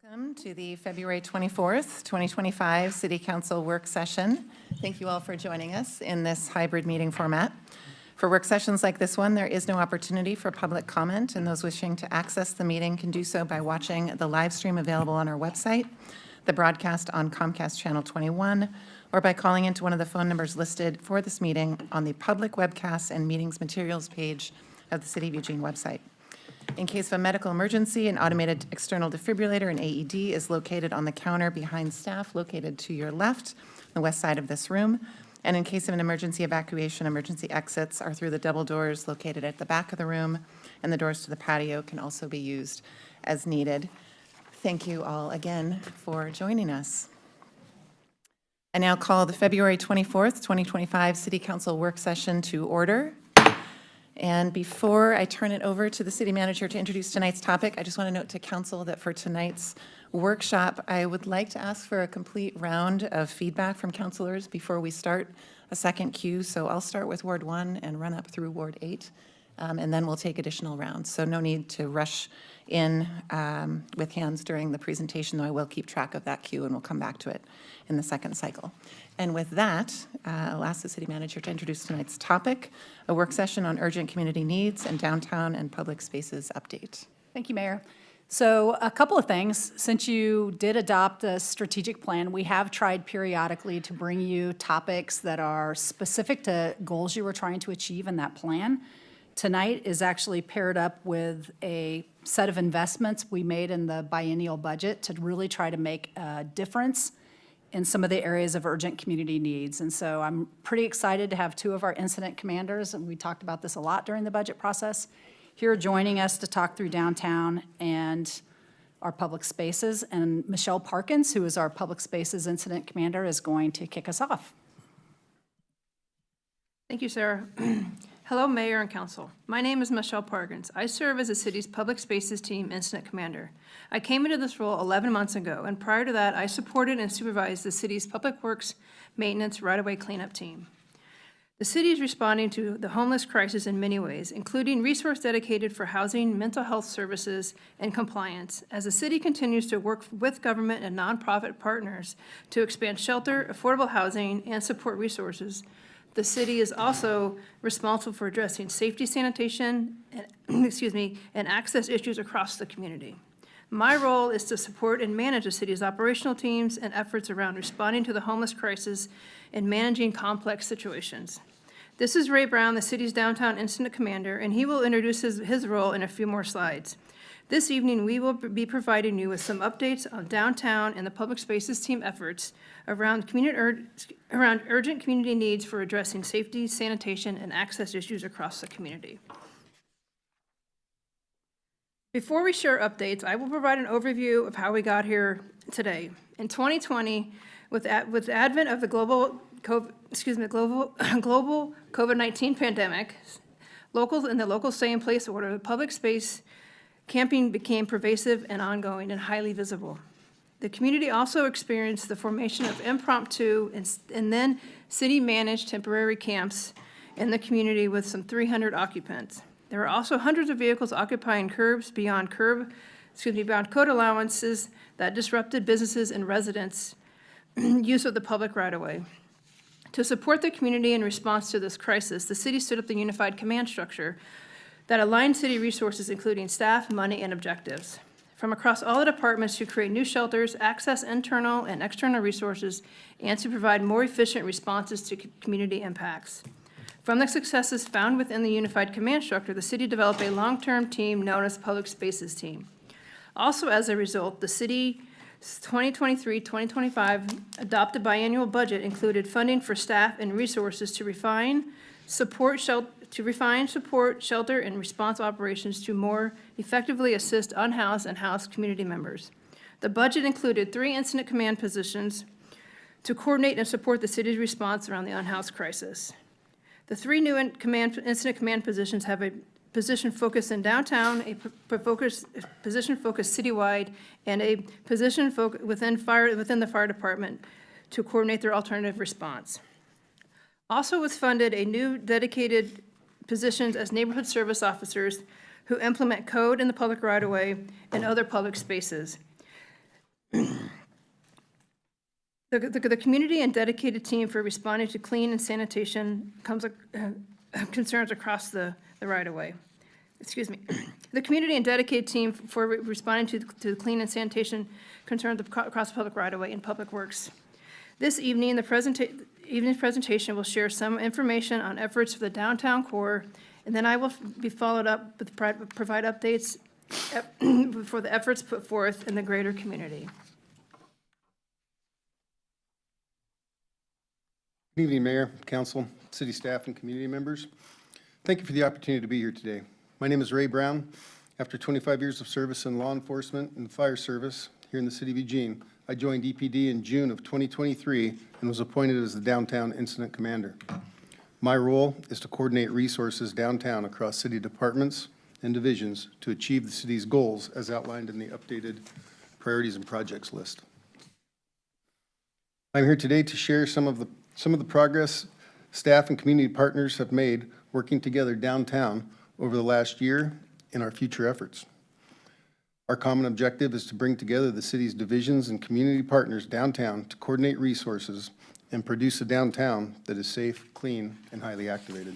Welcome to the February 24th, 2025 City Council work session. Thank you all for joining us in this hybrid meeting format. For work sessions like this one, there is no opportunity for public comment, and those wishing to access the meeting can do so by watching the live stream available on our website, the broadcast on Comcast Channel 21, or by calling into one of the phone numbers listed for this meeting on the public webcasts and meetings materials page of the City of Eugene website. In case of a medical emergency, an automated external defibrillator, an AED, is located on the counter behind staff, located to your left, the west side of this room. And in case of an emergency evacuation, emergency exits are through the double doors located at the back of the room, and the doors to the patio can also be used as needed. Thank you all again for joining us. I now call the February 24th, 2025 City Council work session to order. And before I turn it over to the city manager to introduce tonight's topic, I just want to note to council that for tonight's workshop, I would like to ask for a complete round of feedback from councilors before we start a second queue. So I'll start with Ward 1 and run up through Ward 8, and then we'll take additional rounds. So no need to rush in with hands during the presentation, though I will keep track of that queue and we'll come back to it in the second cycle. And with that, I'll ask the city manager to introduce tonight's topic, a work session on urgent community needs and downtown and public spaces update. Thank you, Mayor. So a couple of things. Since you did adopt a strategic plan, we have tried periodically to bring you topics that are specific to goals you were trying to achieve in that plan. Tonight is actually paired up with a set of investments we made in the biennial budget to really try to make a difference in some of the areas of urgent community needs. And so I'm pretty excited to have two of our incident commanders, and we talked about this a lot during the budget process, here joining us to talk through downtown and our public spaces. And Michelle Parkins, who is our public spaces incident commander, is going to kick us off. Thank you, Sarah. Hello, Mayor and Council. My name is Michelle Parkins. I serve as the city's Public Spaces Team Incident Commander. I came into this role 11 months ago, and prior to that, I supported and supervised the city's Public Works Maintenance Right-of-Way Cleanup Team. The city is responding to the homeless crisis in many ways, including resource dedicated for housing, mental health services, and compliance, as the city continues to work with government and nonprofit partners to expand shelter, affordable housing, and support resources. The city is also responsible for addressing safety, sanitation, and access issues across the community. My role is to support and manage the city's operational teams and efforts around responding to the homeless crisis and managing complex situations. This is Ray Brown, the city's downtown incident commander, and he will introduce his role in a few more slides. This evening, we will be providing you with some updates on downtown and the public spaces team efforts around urgent community needs for addressing safety, sanitation, and access issues across the community. Before we share updates, I will provide an overview of how we got here today. In 2020, with the advent of the global COVID-19 pandemic, locals in the local stay-in-place order, the public space camping became pervasive and ongoing and highly visible. The community also experienced the formation of impromptu and then city-managed temporary camps in the community with some 300 occupants. There are also hundreds of vehicles occupying curbs beyond code allowances that disrupted businesses and residents' use of the public right-of-way. To support the community in response to this crisis, the city stood up the unified command structure that aligned city resources, including staff, money, and objectives, from across all the departments to create new shelters, access internal and external resources, and to provide more efficient responses to community impacts. From the successes found within the unified command structure, the city developed a long-term team known as Public Spaces Team. Also, as a result, the city's 2023-2025 adopted biannual budget included funding for staff and resources to refine, support, shelter, and response operations to more effectively assist unhoused and housed community members. The budget included 3 incident command positions to coordinate and support the city's response around the unhoused crisis. The 3 new incident command positions have a position focused in downtown, a position focused citywide, and a position within the fire department to coordinate their alternative response. Also was funded a new dedicated positions as neighborhood service officers who implement code in the public right-of-way and other public spaces. The community and dedicated team for responding to clean and sanitation concerns across the right-of-way. Excuse me. The community and dedicated team for responding to the clean and sanitation concerns across the public right-of-way and public works. This evening, the evening's presentation will share some information on efforts for the downtown core, and then I will be followed up with provide updates for the efforts put forth in the greater community. Good evening, Mayor, Council, City staff, and community members. Thank you for the opportunity to be here today. My name is Ray Brown. After 25 years of service in law enforcement and fire service here in the city of Eugene, I joined EPD in June of 2023 and was appointed as the Downtown Incident Commander. My role is to coordinate resources downtown across city departments and divisions to achieve the city's goals as outlined in the updated priorities and projects list. I'm here today to share some of the progress staff and community partners have made working together downtown over the last year and our future efforts. Our common objective is to bring together the city's divisions and community partners downtown to coordinate resources and produce a downtown that is safe, clean, and highly activated.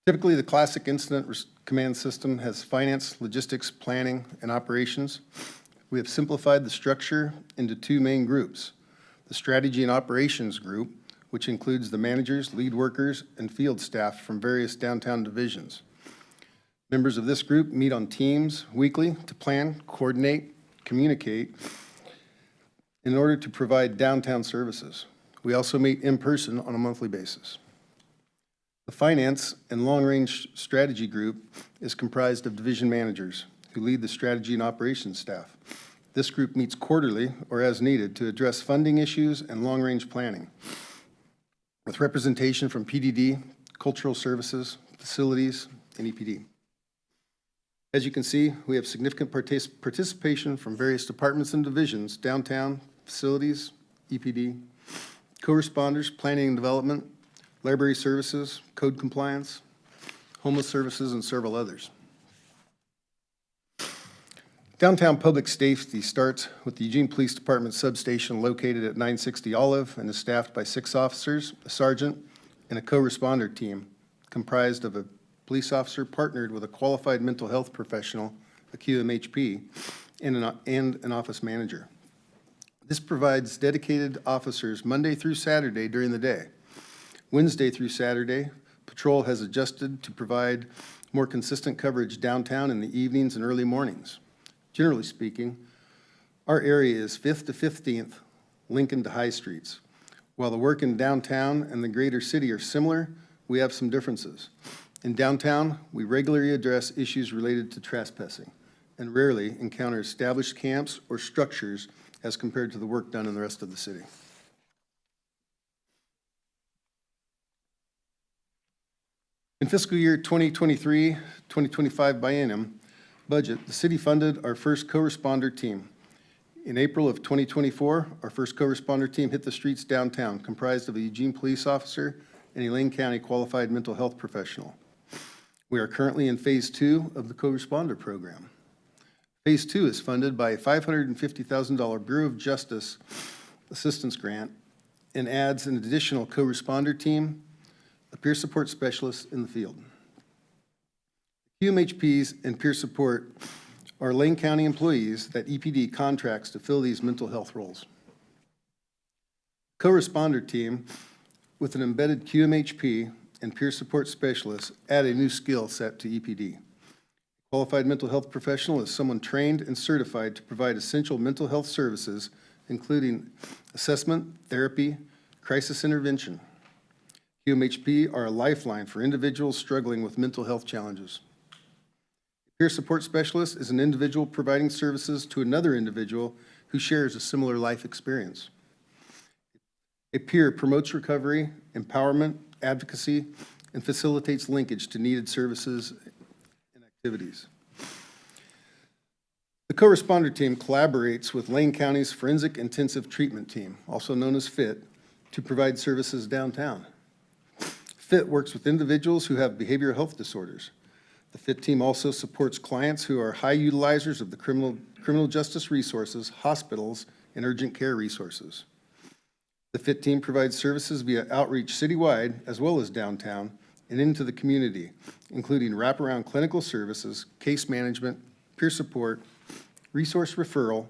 Typically, the classic incident command system has finance, logistics, planning, and operations. We have simplified the structure into two main groups. The Strategy and Operations Group, which includes the managers, lead workers, and field staff from various downtown divisions. Members of this group meet on teams weekly to plan, coordinate, communicate in order to provide downtown services. We also meet in person on a monthly basis. The Finance and Long-Range Strategy Group is comprised of division managers who lead the strategy and operations staff. This group meets quarterly or as needed to address funding issues and long-range planning, with representation from PDD, cultural services, facilities, and EPD. As you can see, we have significant participation from various departments and divisions, downtown, facilities, EPD, co-responders, planning and development, library services, code compliance, homeless services, and several others. Downtown public safety starts with the Eugene Police Department substation located at 960 Olive and is staffed by 6 officers, a sergeant, and a co-responder team comprised of a police officer partnered with a qualified mental health professional, a QMHP, and an office manager. This provides dedicated officers Monday through Saturday during the day. Wednesday through Saturday, patrol has adjusted to provide more consistent coverage downtown in the evenings and early mornings. Generally speaking, our area is 5th to 15th, Lincoln to High Streets. While the work in downtown and the greater city are similar, we have some differences. In downtown, we regularly address issues related to trespassing and rarely encounter established camps or structures as compared to the work done in the rest of the city. In fiscal year 2023-2025 biennium budget, the city funded our first co-responder team. In April of 2024, our first co-responder team hit the streets downtown, comprised of a Eugene police officer and a Lane County qualified mental health professional. We are currently in Phase 2 of the co-responder program. Phase 2 is funded by a $550,000 Bureau of Justice assistance grant and adds an additional co-responder team, a peer support specialist in the field. QMHPs and peer support are Lane County employees that EPD contracts to fill these mental health roles. Co-responder team with an embedded QMHP and peer support specialists add a new skill set to EPD. Qualified mental health professional is someone trained and certified to provide essential mental health services, including assessment, therapy, crisis intervention. QMHP are a lifeline for individuals struggling with mental health challenges. Peer support specialist is an individual providing services to another individual who shares a similar life experience. A peer promotes recovery, empowerment, advocacy, and facilitates linkage to needed services and activities. The co-responder team collaborates with Lane County's Forensic Intensive Treatment Team, also known as FIT, to provide services downtown. FIT works with individuals who have behavioral health disorders. The FIT team also supports clients who are high utilizers of the criminal justice resources, hospitals, and urgent care resources. The FIT team provides services via outreach citywide as well as downtown and into the community, including wraparound clinical services, case management, peer support, resource referral,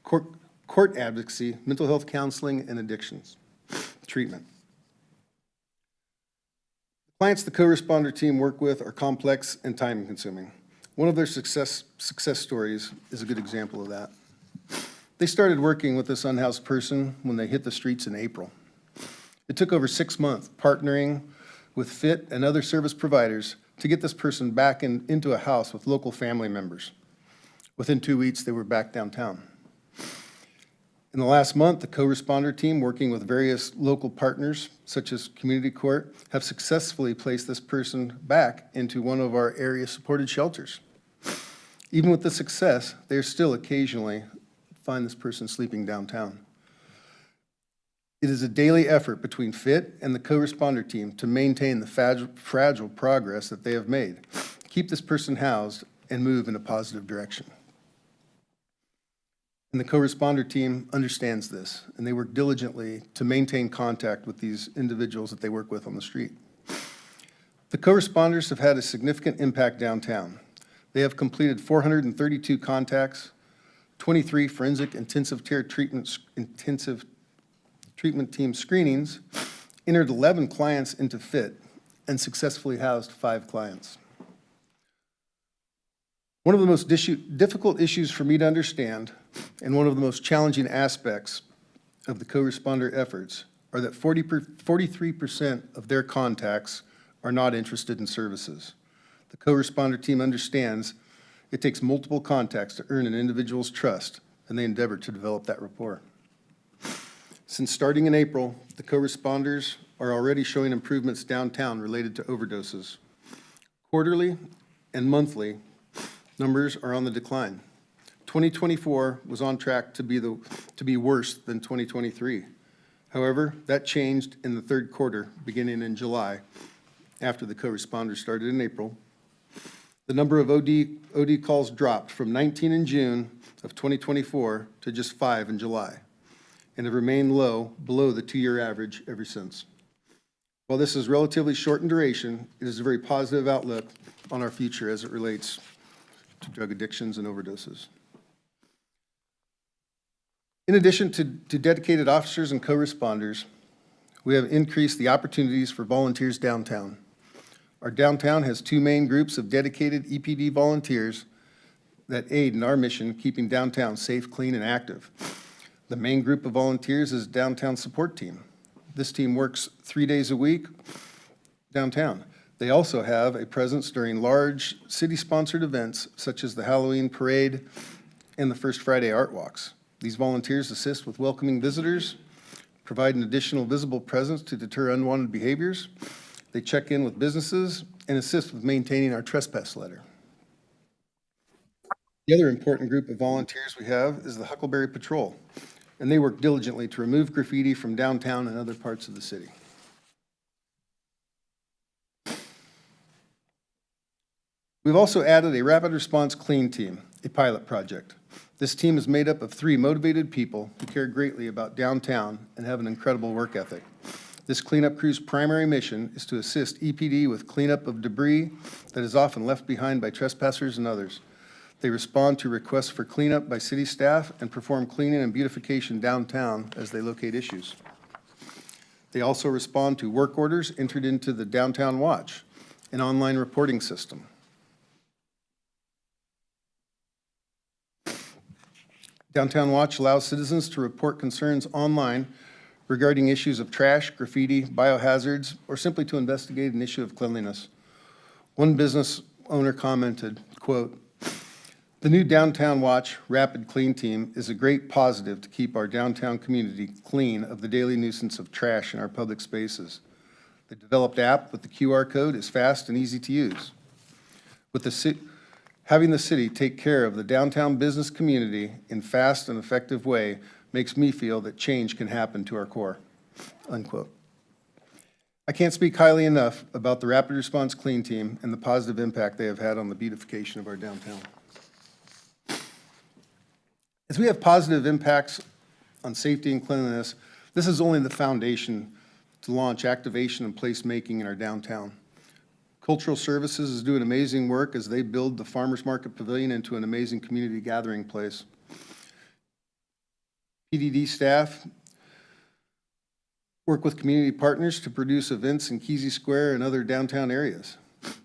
court advocacy, mental health counseling, and addictions treatment. The clients the co-responder team work with are complex and time-consuming. One of their success stories is a good example of that. They started working with this unhoused person when they hit the streets in April. It took over 6 months partnering with FIT and other service providers to get this person back into a house with local family members. Within 2 weeks, they were back downtown. In the last month, the co-responder team, working with various local partners, such as Community Court, have successfully placed this person back into one of our area supported shelters. Even with the success, they still occasionally find this person sleeping downtown. It is a daily effort between FIT and the co-responder team to maintain the fragile progress that they have made, keep this person housed, and move in a positive direction. And the co-responder team understands this, and they work diligently to maintain contact with these individuals that they work with on the street. The co-responders have had a significant impact downtown. They have completed 432 contacts, 23 forensic intensive treatment team screenings, entered 11 clients into FIT, and successfully housed 5 clients. One of the most difficult issues for me to understand, and one of the most challenging aspects of the co-responder efforts, are that 43% of their contacts are not interested in services. The co-responder team understands it takes multiple contacts to earn an individual's trust, and they endeavor to develop that rapport. Since starting in April, the co-responders are already showing improvements downtown related to overdoses. Quarterly and monthly numbers are on the decline. 2024 was on track to be worse than 2023. However, that changed in the third quarter, beginning in July, after the co-responders started in April. The number of OD calls dropped from 19 in June of 2024 to just 5 in July, and have remained low, below the 2-year average ever since. While this is relatively short in duration, it is a very positive outlook on our future as it relates to drug addictions and overdoses. In addition to dedicated officers and co-responders, we have increased the opportunities for volunteers downtown. Our downtown has 2 main groups of dedicated EPD volunteers that aid in our mission, keeping downtown safe, clean, and active. The main group of volunteers is Downtown Support Team. This team works 3 days a week downtown. They also have a presence during large city-sponsored events such as the Halloween Parade and the First Friday Art Walks. These volunteers assist with welcoming visitors, provide an additional visible presence to deter unwanted behaviors. They check in with businesses and assist with maintaining our trespass letter. The other important group of volunteers we have is the Huckleberry Patrol, and they work diligently to remove graffiti from downtown and other parts of the city. We've also added a rapid response clean team, a pilot project. This team is made up of 3 motivated people who care greatly about downtown and have an incredible work ethic. This cleanup crew's primary mission is to assist EPD with cleanup of debris that is often left behind by trespassers and others. They respond to requests for cleanup by city staff and perform cleaning and beautification downtown as they locate issues. They also respond to work orders entered into the Downtown Watch, an online reporting system. Downtown Watch allows citizens to report concerns online regarding issues of trash, graffiti, biohazards, or simply to investigate an issue of cleanliness. One business owner commented, quote, "The new Downtown Watch Rapid Clean Team is a great positive to keep our downtown community clean of the daily nuisance of trash in our public spaces. The developed app with the QR code is fast and easy to use. Having the city take care of the downtown business community in fast and effective way makes me feel that change can happen to our core," unquote. I can't speak highly enough about the Rapid Response Clean Team and the positive impact they have had on the beautification of our downtown. As we have positive impacts on safety and cleanliness, this is only the foundation to launch activation and placemaking in our downtown. Cultural Services is doing amazing work as they build the Farmers Market Pavilion into an amazing community gathering place. PDD staff work with community partners to produce events in Kesey Square and other downtown areas.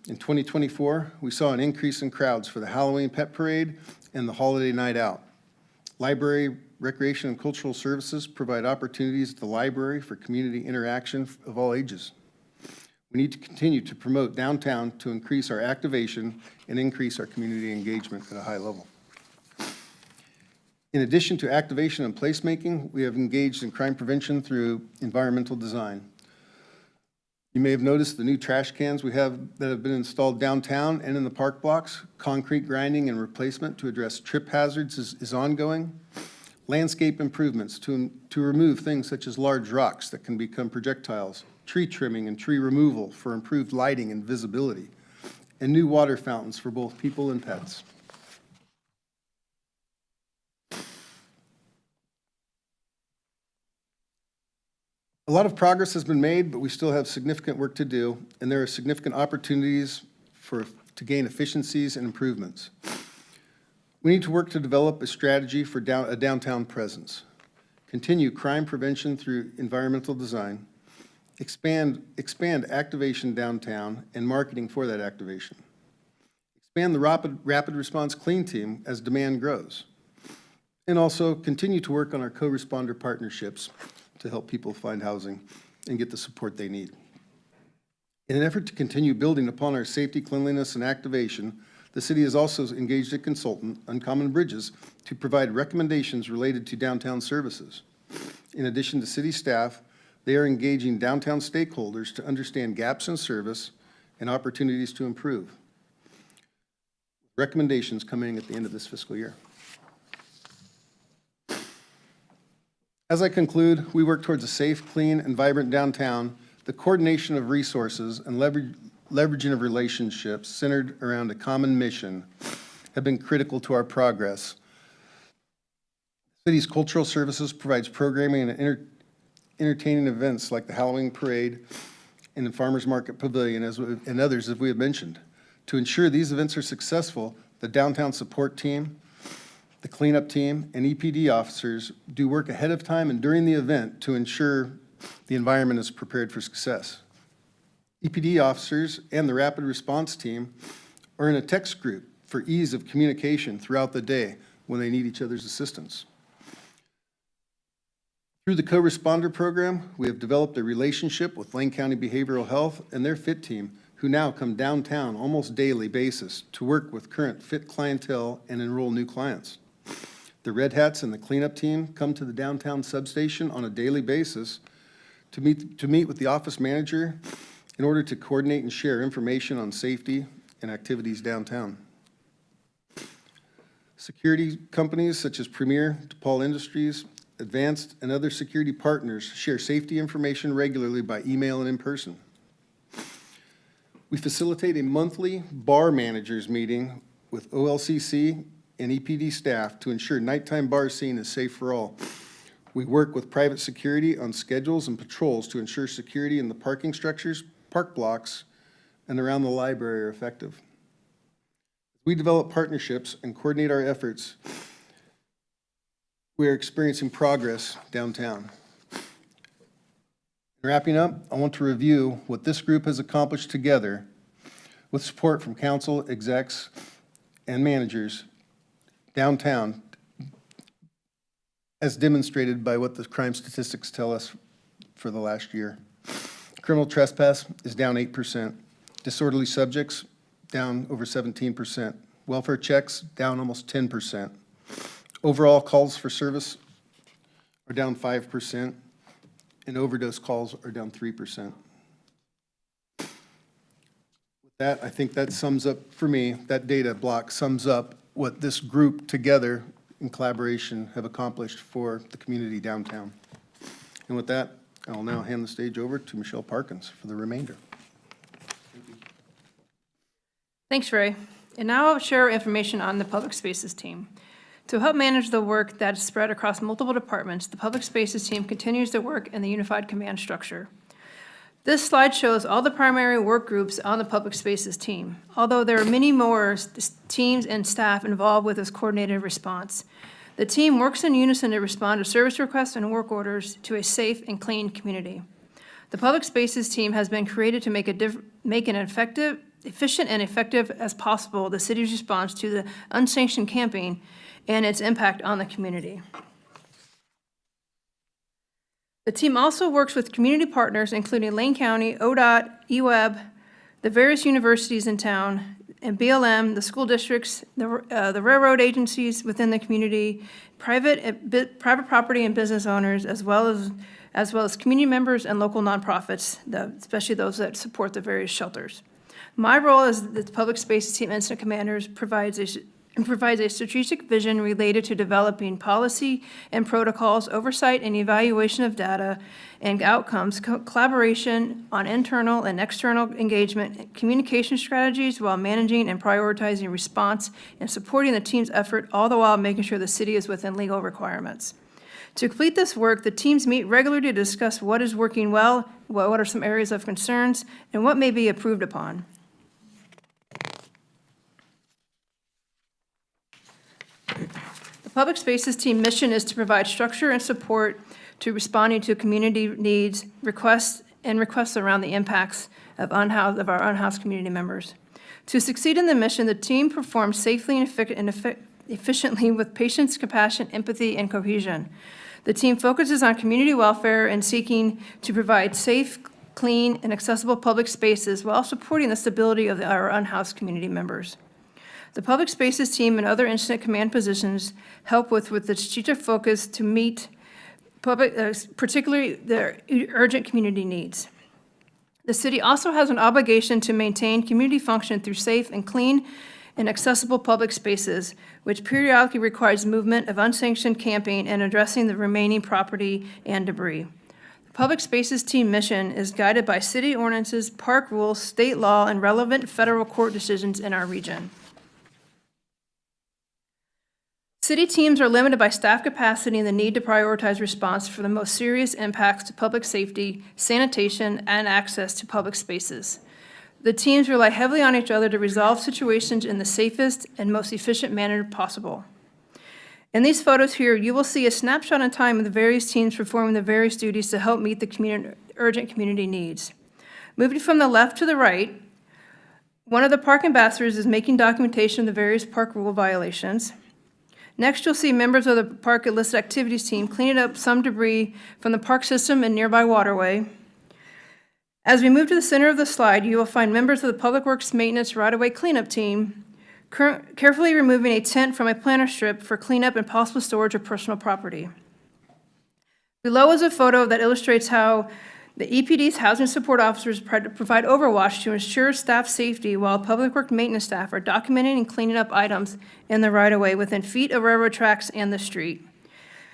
In 2024, we saw an increase in crowds for the Halloween Pet Parade and the Holiday Night Out. Library, Recreation, and Cultural Services provide opportunities at the library for community interaction of all ages. We need to continue to promote downtown to increase our activation and increase our community engagement at a high level. In addition to activation and placemaking, we have engaged in crime prevention through environmental design. You may have noticed the new trash cans we have that have been installed downtown and in the park blocks. Concrete grinding and replacement to address trip hazards is ongoing. Landscape improvements to remove things such as large rocks that can become projectiles. Tree trimming and tree removal for improved lighting and visibility. And new water fountains for both people and pets. A lot of progress has been made, but we still have significant work to do, and there are significant opportunities to gain efficiencies and improvements. We need to work to develop a strategy for a downtown presence, continue crime prevention through environmental design, expand activation downtown and marketing for that activation, expand the rapid response clean team as demand grows, and also continue to work on our co-responder partnerships to help people find housing and get the support they need. In an effort to continue building upon our safety, cleanliness, and activation, the city has also engaged a consultant, Uncommon Bridges, to provide recommendations related to downtown services. In addition to city staff, they are engaging downtown stakeholders to understand gaps in service and opportunities to improve. Recommendations coming at the end of this fiscal year. As I conclude, we work towards a safe, clean, and vibrant downtown. The coordination of resources and leveraging of relationships centered around a common mission have been critical to our progress. The city's Cultural Services provides programming and entertaining events like the Halloween Parade and the Farmers Market Pavilion and others, as we have mentioned. To ensure these events are successful, the downtown support team, the cleanup team, and EPD officers do work ahead of time and during the event to ensure the environment is prepared for success. EPD officers and the rapid response team are in a text group for ease of communication throughout the day when they need each other's assistance. Through the co-responder program, we have developed a relationship with Lane County Behavioral Health and their FIT team, who now come downtown almost daily basis to work with current FIT clientele and enroll new clients. The Red Hats and the cleanup team come to the downtown substation on a daily basis to meet with the office manager in order to coordinate and share information on safety and activities downtown. Security companies such as Premier, DePaul Industries, Advanced, and other security partners share safety information regularly by email and in person. We facilitate a monthly bar managers meeting with OLCC and EPD staff to ensure nighttime bar scene is safe for all. We work with private security on schedules and patrols to ensure security in the parking structures, park blocks, and around the library are effective. We develop partnerships and coordinate our efforts. We are experiencing progress downtown. Wrapping up, I want to review what this group has accomplished together with support from council, execs, and managers downtown, as demonstrated by what the crime statistics tell us for the last year. Criminal trespass is down 8%. Disorderly subjects down over 17%. Welfare checks down almost 10%. Overall calls for service are down 5%, and overdose calls are down 3%. With that, I think that sums up, for me, that data block sums up what this group together in collaboration have accomplished for the community downtown. And with that, I'll now hand the stage over to Michelle Parkins for the remainder. Thanks, Ray. And now I'll share information on the Public Spaces team. To help manage the work that is spread across multiple departments, the Public Spaces team continues to work in the unified command structure. This slide shows all the primary work groups on the Public Spaces team, although there are many more teams and staff involved with this coordinated response. The team works in unison to respond to service requests and work orders to a safe and clean community. The Public Spaces team has been created to make an efficient and effective as possible the city's response to the unsanctioned camping and its impact on the community. The team also works with community partners, including Lane County, ODOT, EWEB, the various universities in town, and BLM, the school districts, the railroad agencies within the community, private property and business owners, as well as community members and local nonprofits, especially those that support the various shelters. My role as the Public Spaces Team Incident Commander provides a strategic vision related to developing policy and protocols, oversight and evaluation of data and outcomes, collaboration on internal and external engagement, communication strategies while managing and prioritizing response and supporting the team's effort, all the while making sure the city is within legal requirements. To complete this work, the teams meet regularly to discuss what is working well, what are some areas of concerns, and what may be improved upon. The Public Spaces team mission is to provide structure and support to responding to community needs, requests around the impacts of our unhoused community members. To succeed in the mission, the team performs safely and efficiently with patience, compassion, empathy, and cohesion. The team focuses on community welfare and seeking to provide safe, clean, and accessible public spaces while supporting the stability of our unhoused community members. The Public Spaces team and other incident command positions help with the strategic focus to meet particularly the urgent community needs. The city also has an obligation to maintain community function through safe and clean and accessible public spaces, which periodically requires movement of unsanctioned camping and addressing the remaining property and debris. The Public Spaces team mission is guided by city ordinances, park rules, state law, and relevant federal court decisions in our region. City teams are limited by staff capacity and the need to prioritize response for the most serious impacts to public safety, sanitation, and access to public spaces. The teams rely heavily on each other to resolve situations in the safest and most efficient manner possible. In these photos here, you will see a snapshot in time of the various teams performing the various duties to help meet the urgent community needs. Moving from the left to the right, one of the park ambassadors is making documentation of the various park rule violations. Next, you'll see members of the Park Illicit Activities team cleaning up some debris from the park system and nearby waterway. As we move to the center of the slide, you will find members of the Public Works Maintenance Right-of-Way Cleanup team carefully removing a tent from a planter strip for cleanup and possible storage of personal property. Below is a photo that illustrates how the EPD's housing support officers provide overwatch to ensure staff safety while public work maintenance staff are documenting and cleaning up items in the right-of-way within feet of railroad tracks and the street.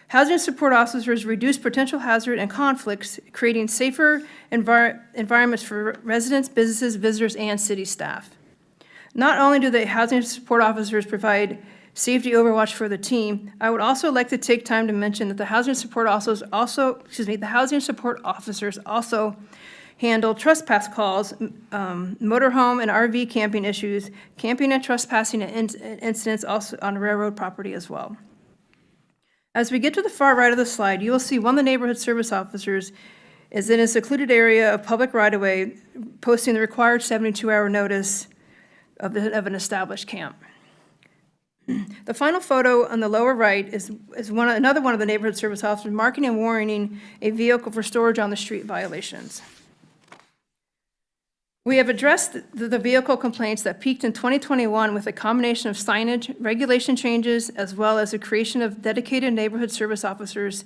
Housing support officers reduce potential hazard and conflicts, creating safer environments for residents, businesses, visitors, and city staff. Not only do the housing support officers provide safety overwatch for the team, I would also like to take time to mention that the housing support officers also handle trespass calls, motorhome and RV camping issues, camping and trespassing incidents also on railroad property as well. As we get to the far right of the slide, you will see one of the neighborhood service officers is in a secluded area of public right-of-way, posting the required 72-hour notice of an established camp. The final photo on the lower right is another one of the neighborhood service officers marking and warning a vehicle for storage on the street violations. We have addressed the vehicle complaints that peaked in 2021 with a combination of signage, regulation changes, as well as the creation of dedicated neighborhood service officers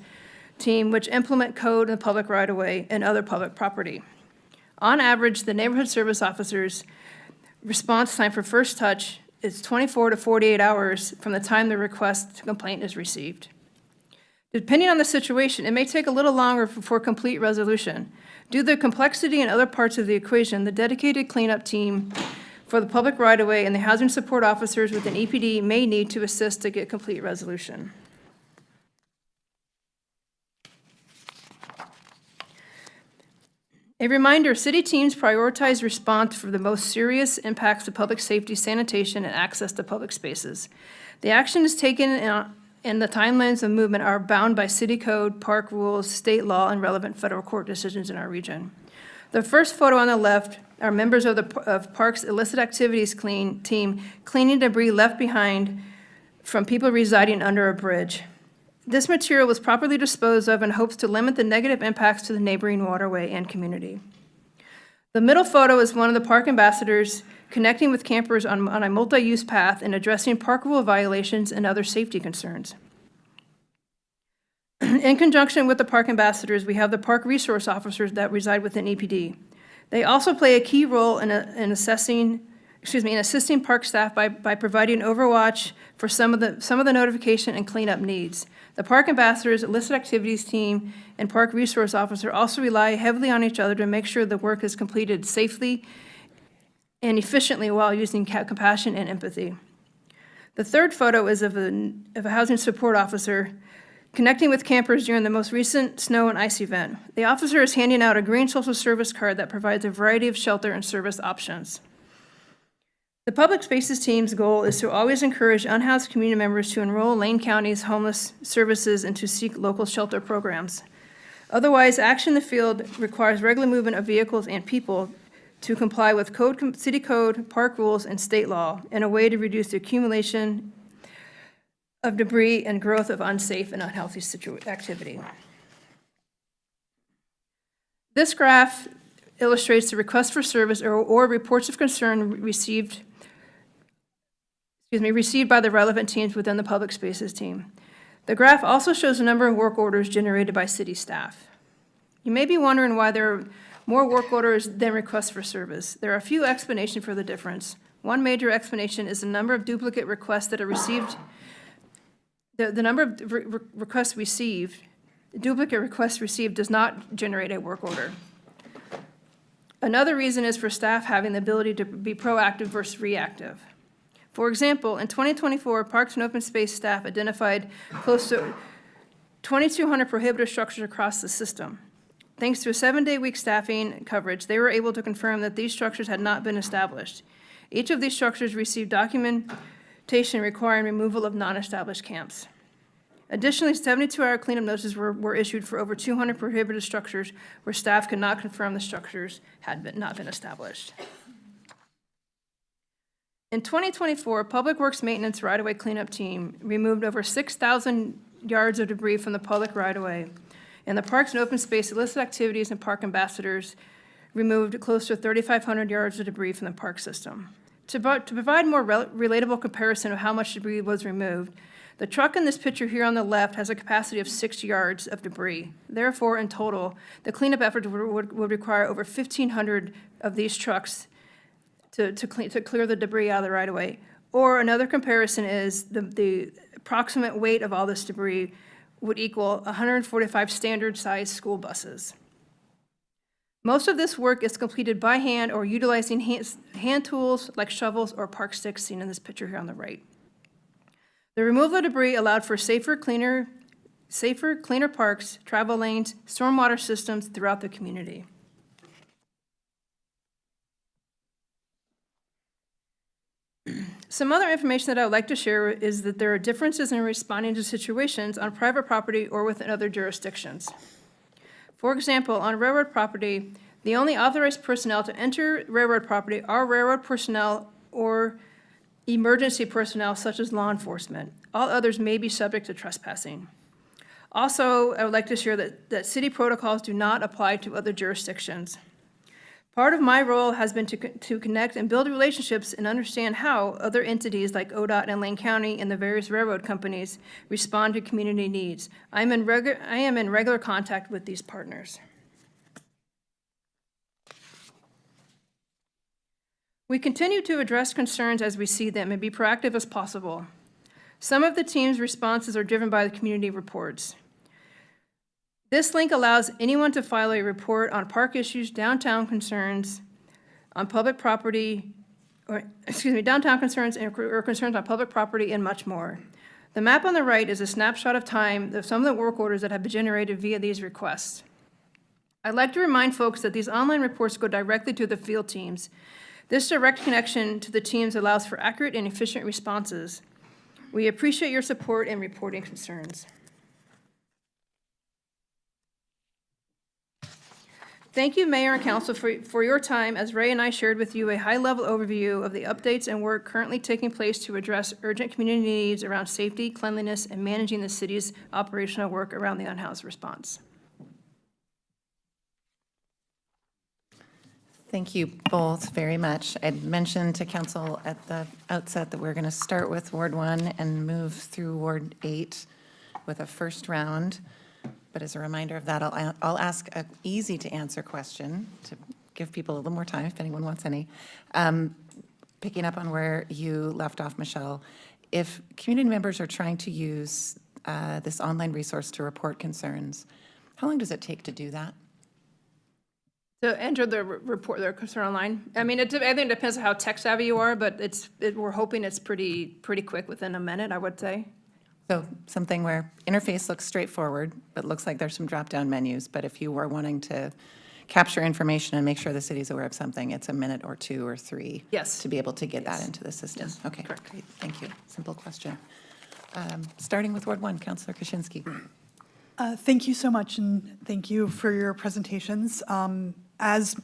team which implement code in the public right-of-way and other public property. On average, the neighborhood service officers' response time for first touch is 24 to 48 hours from the time the request to complaint is received. Depending on the situation, it may take a little longer for complete resolution. Due to the complexity in other parts of the equation, the dedicated cleanup team for the public right-of-way and the housing support officers within EPD may need to assist to get complete resolution. A reminder, city teams prioritize response for the most serious impacts to public safety, sanitation, and access to public spaces. The action is taken and the timelines of movement are bound by city code, park rules, state law, and relevant federal court decisions in our region. The first photo on the left are members of the Parks Illicit Activities team cleaning debris left behind from people residing under a bridge. This material was properly disposed of in hopes to limit the negative impacts to the neighboring waterway and community. The middle photo is one of the park ambassadors connecting with campers on a multi-use path and addressing park rule violations and other safety concerns. In conjunction with the park ambassadors, we have the park resource officers that reside within EPD. They also play a key role in assisting park staff by providing overwatch for some of the notification and cleanup needs. The park ambassadors, illicit activities team, and park resource officer also rely heavily on each other to make sure the work is completed safely and efficiently while using compassion and empathy. The third photo is of a housing support officer connecting with campers during the most recent snow and ice event. The officer is handing out a green social service card that provides a variety of shelter and service options. The Public Spaces team's goal is to always encourage unhoused community members to enroll Lane County's homeless services and to seek local shelter programs. Otherwise, action in the field requires regular movement of vehicles and people to comply with city code, park rules, and state law in a way to reduce the accumulation of debris and growth of unsafe and unhealthy activity. This graph illustrates the request for service or reports of concern received by the relevant teams within the Public Spaces team. The graph also shows the number of work orders generated by city staff. You may be wondering why there are more work orders than requests for service. There are a few explanations for the difference. One major explanation is the number of duplicate requests that are received. The number of requests received, duplicate requests received does not generate a work order. Another reason is for staff having the ability to be proactive versus reactive. For example, in 2024, Parks and Open Space staff identified close to 2,200 prohibited structures across the system. Thanks to a 7-day-week staffing coverage, they were able to confirm that these structures had not been established. Each of these structures received documentation requiring removal of non-established camps. Additionally, 72-hour cleanup notices were issued for over 200 prohibited structures where staff could not confirm the structures had not been established. In 2024, Public Works Maintenance right-of-way cleanup team removed over 6,000 yards of debris from the public right-of-way, and the Parks and Open Space illicit activities and park ambassadors removed close to 3,500 yards of debris from the park system. To provide more relatable comparison of how much debris was removed, the truck in this picture here on the left has a capacity of 6 yards of debris. Therefore, in total, the cleanup effort would require over 1,500 of these trucks to clear the debris out of the right-of-way. Or another comparison is the approximate weight of all this debris would equal 145 standard-sized school buses. Most of this work is completed by hand or utilizing hand tools like shovels or park sticks seen in this picture here on the right. The removal of debris allowed for safer, cleaner parks, travel lanes, stormwater systems throughout the community. Some other information that I would like to share is that there are differences in responding to situations on private property or within other jurisdictions. For example, on railroad property, the only authorized personnel to enter railroad property are railroad personnel or emergency personnel such as law enforcement. All others may be subject to trespassing. Also, I would like to share that city protocols do not apply to other jurisdictions. Part of my role has been to connect and build relationships and understand how other entities like ODOT and Lane County and the various railroad companies respond to community needs. I am in regular contact with these partners. We continue to address concerns as we see them and be proactive as possible. Some of the team's responses are driven by the community reports. This link allows anyone to file a report on park issues, downtown concerns on public property, downtown concerns or concerns on public property and much more. The map on the right is a snapshot of time of some of the work orders that have been generated via these requests. I'd like to remind folks that these online reports go directly to the field teams. This direct connection to the teams allows for accurate and efficient responses. We appreciate your support in reporting concerns. Thank you, Mayor and Council, for your time as Ray and I shared with you a high-level overview of the updates and work currently taking place to address urgent community needs around safety, cleanliness, and managing the city's operational work around the unhoused response. Thank you both very much. I'd mentioned to council at the outset that we're going to start with Ward 1 and move through Ward 8 with a first round. But as a reminder of that, I'll ask an easy-to-answer question to give people a little more time if anyone wants any. Picking up on where you left off, Michelle, if community members are trying to use this online resource to report concerns, how long does it take to do that? To enter the report, their concern online. I mean, I think it depends on how tech savvy you are, but we're hoping it's pretty quick, within a minute, I would say. So something where interface looks straightforward, but looks like there's some drop-down menus. But if you were wanting to capture information and make sure the city's aware of something, it's a minute or 2 or 3. Yes. To be able to get that into the system. Yes, Okay, correct. great, thank you. Simple question. Starting with Ward 1, Councillor Kaczynski. Thank you so much, and thank you for your presentations. As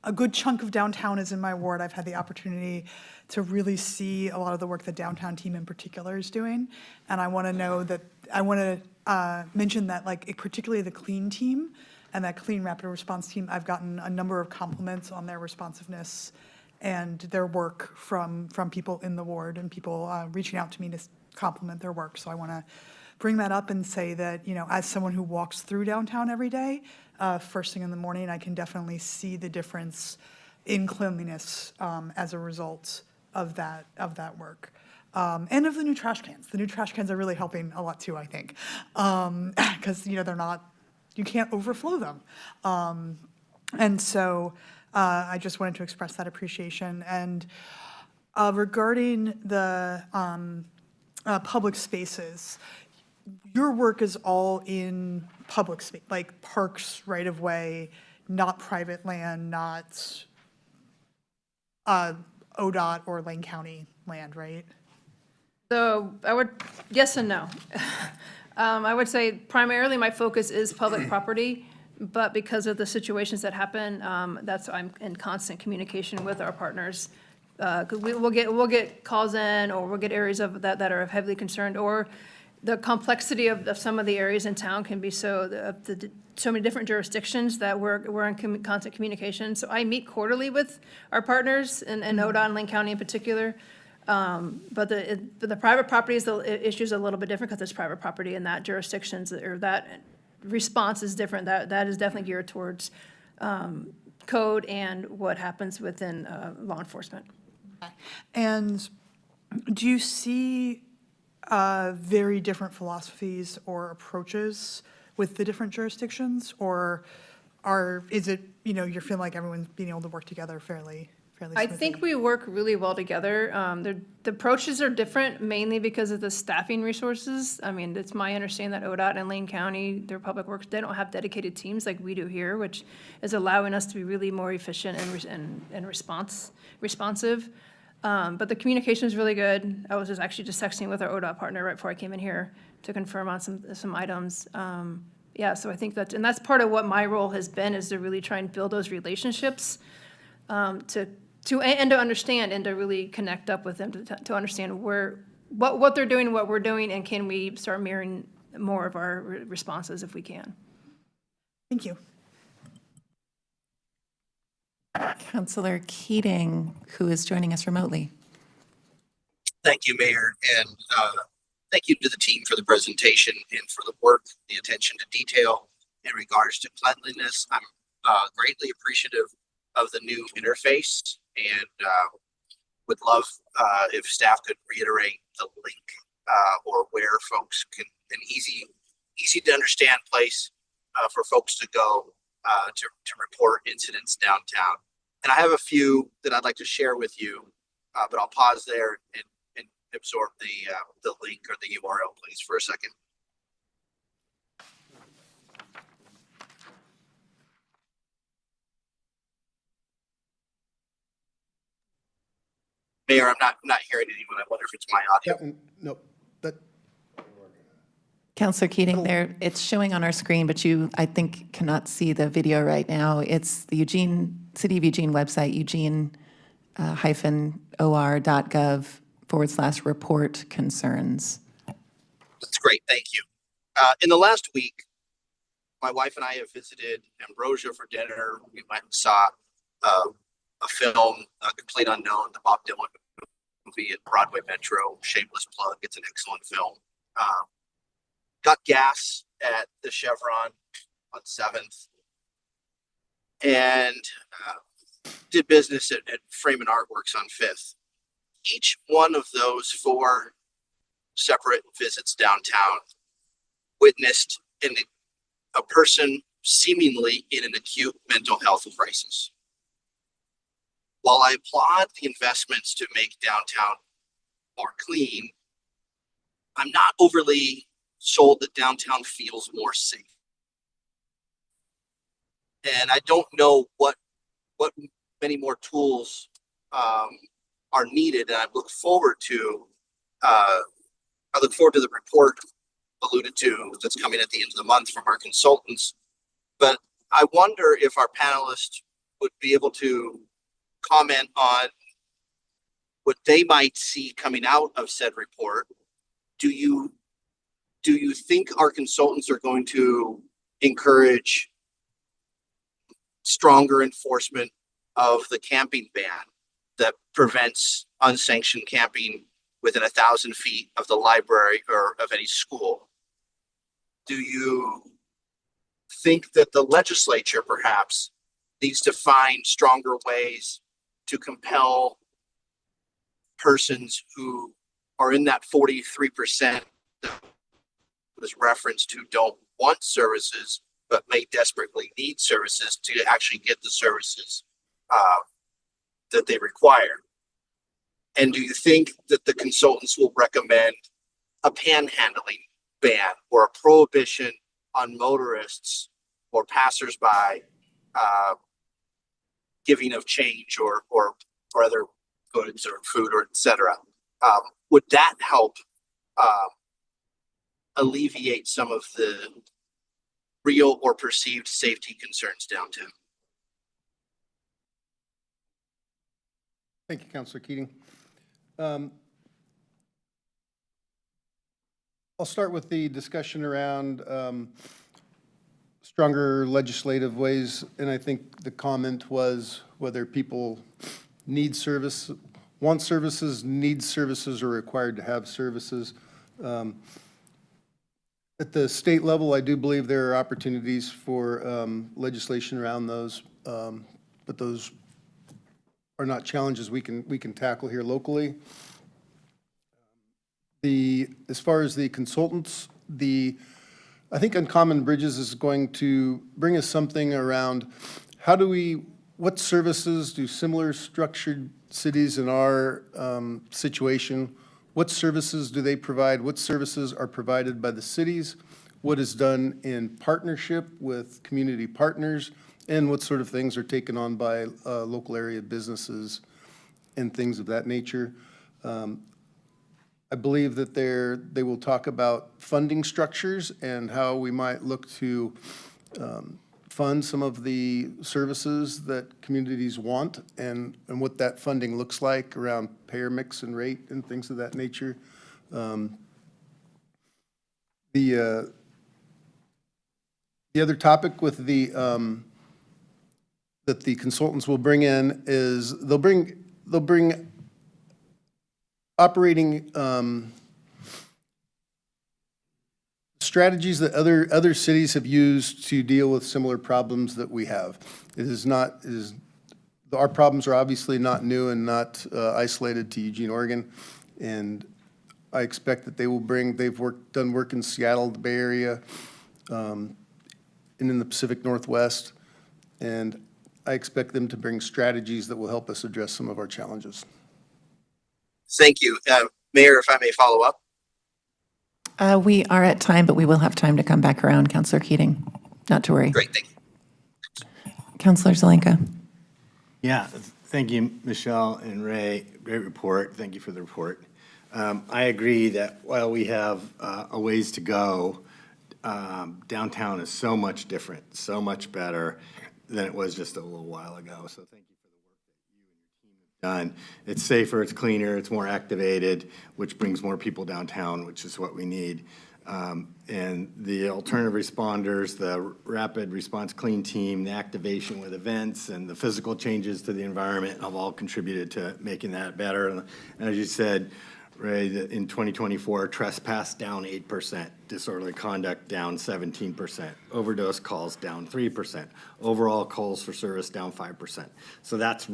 a good chunk of downtown is in my ward, I've had the opportunity to really see a lot of the work the downtown team in particular is doing. And I want to mention that, like, particularly the clean team and that clean rapid response team, I've gotten a number of compliments on their responsiveness and their work from people in the ward and people reaching out to me to compliment their work. So I want to bring that up and say that, you know, as someone who walks through downtown every day, first thing in the morning, I can definitely see the difference in cleanliness as a result of that work. And of the new trash cans. The new trash cans are really helping a lot too, I think. Because, you know, you can't overflow them. And so I just wanted to express that appreciation. And regarding the public spaces, your work is all in public space, like parks, right of way, not private land, not ODOT or Lane County land, right? So yes and no. I would say primarily my focus is public property, but because of the situations that happen, I'm in constant communication with our partners. Because we'll get calls in, or we'll get areas of that are heavily concerned, or the complexity of some of the areas in town can be so many different jurisdictions that we're in constant communication. So I meet quarterly with our partners in ODOT and Lane County in particular. But the private property issue is a little bit different because it's private property, and that jurisdictions or that response is different. That is definitely geared towards code and what happens within law enforcement. And do you see very different philosophies or approaches with the different jurisdictions? Or is it, you know, you're feeling like everyone's being able to work together fairly smoothly? I think we work really well together. The approaches are different mainly because of the staffing resources. I mean, it's my understanding that ODOT and Lane County, their public works, they don't have dedicated teams like we do here, which is allowing us to be really more efficient and responsive. But the communication is really good. I was actually just texting with our ODOT partner right before I came in here to confirm on some items. Yeah, so I think that's part of what my role has been, is to really try and build those relationships, to understand and to really connect up with them to understand what they're doing, what we're doing, and can we start mirroring more of our responses if we can. Thank you. Councillor Keating, who is joining us remotely. Thank you, Mayor, and thank you to the team for the presentation and for the work, the attention to detail in regards to cleanliness. I'm greatly appreciative of the new interface, and would love if staff could reiterate the link or where folks can, an easy easy to understand place for folks to go to report incidents downtown. And I have a few that I'd like to share with you, but I'll pause there and absorb the link or the URL, please, for a second. Mayor, I'm not hearing anyone. I wonder if it's my audio. No, that, Counselor Keating, there, it's showing on our screen, but you, I think, cannot see the video right now. It's the City of Eugene website, eugene-or.gov/report concerns. That's great. Thank you. In the last week, my wife and I have visited Ambrosia for dinner. We went and saw a film, Complete Unknown, the Bob Dylan movie at Broadway Metro. Shameless plug. It's an excellent film. Got gas at the Chevron on 7th and did business at Freeman Artworks on 5th. Each one of those 4 separate visits downtown witnessed a person seemingly in an acute mental health crisis. While I applaud the investments to make downtown more clean, I'm not overly sold that downtown feels more safe. And I don't know what many more tools are needed. And I look forward to the report alluded to that's coming at the end of the month from our consultants. But I wonder if our panelists would be able to comment on what they might see coming out of said report. Do you think our consultants are going to encourage stronger enforcement of the camping ban that prevents unsanctioned camping within 1,000 feet of the library or of any school? Do you think that the legislature perhaps needs to find stronger ways to compel persons who are in that 43% that was referenced who don't want services but may desperately need services to actually get the services that they require? And do you think that the consultants will recommend a panhandling ban or a prohibition on motorists or passersby giving of change or other goods or food or etc.? Would that help alleviate some of the real or perceived safety concerns downtown? thank you, Councilor Keating. I'll start with the discussion around stronger legislative ways, and I think the comment was whether people need service, want services, need services, or required to have services. At the state level, I do believe there are opportunities for legislation around those, but those are not challenges we can tackle here locally. As far as the consultants, I think Uncommon Bridges is going to bring us something around what services do similar structured cities in our situation, what services do they provide? What services are provided by the cities? What is done in partnership with community partners? And what sort of things are taken on by local area businesses and things of that nature? I believe that they will talk about funding structures and how we might look to fund some of the services that communities want and what that funding looks like around payer mix and rate and things of that nature. The other topic with that the consultants will bring in is they'll bring operating strategies that other cities have used to deal with similar problems that we have. Our problems are obviously not new and not isolated to Eugene, Oregon. And I expect that they will bring, done work in Seattle, the Bay Area, and in the Pacific Northwest, and I expect them to bring strategies that will help us address some of our challenges. Thank you. Mayor, if I may follow up. We are at time, but we will have time to come back around, Counselor Keating. Not to worry. Great, thank you. Counselor Zelenka. Yeah, thank you, Michelle and Ray. Great report. Thank you for the report. I agree that while we have a ways to go, downtown is so much different, so much better than it was just a little while ago. So thank you for the work that you and your team have done. It's safer, it's cleaner, it's more activated, which brings more people downtown, which is what we need. And the alternative responders, the rapid response clean team, the activation with events, and the physical changes to the environment have all contributed to making that better. And as you said, Ray, that in 2024, trespass down 8%, disorderly conduct down 17%, overdose calls down 3%, overall calls for service down 5%. So that's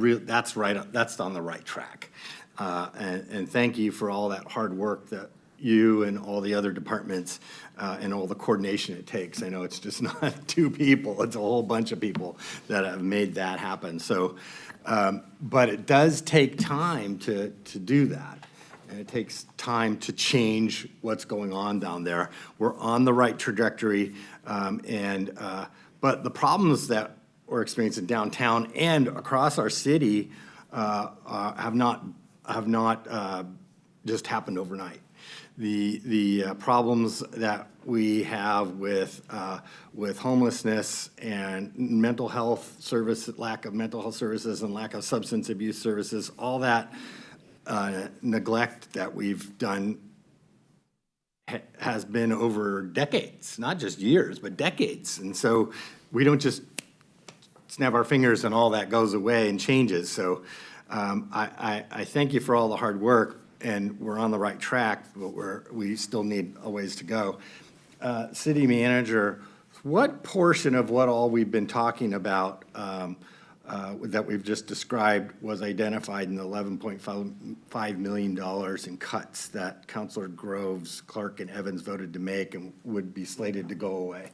on the right track. And thank you for all that hard work that you and all the other departments and all the coordination it takes. I know it's just not two people, it's a whole bunch of people that have made that happen. So, but it does take time to do that. And it takes time to change what's going on down there. We're on the right trajectory, but the problems that we're experiencing downtown and across our city have not just happened overnight. The problems that we have with homelessness and mental health service, lack of mental health services and lack of substance abuse services, all that neglect that we've done has been over decades, not just years, but decades. And so we don't just snap our fingers and all that goes away and changes. So I thank you for all the hard work, and we're on the right track, but we still need a ways to go. City manager, what portion of what all we've been talking about that we've just described was identified in the $11.5 million in cuts that Councilor Groves, Clark, and Evans voted to make and would be slated to go away?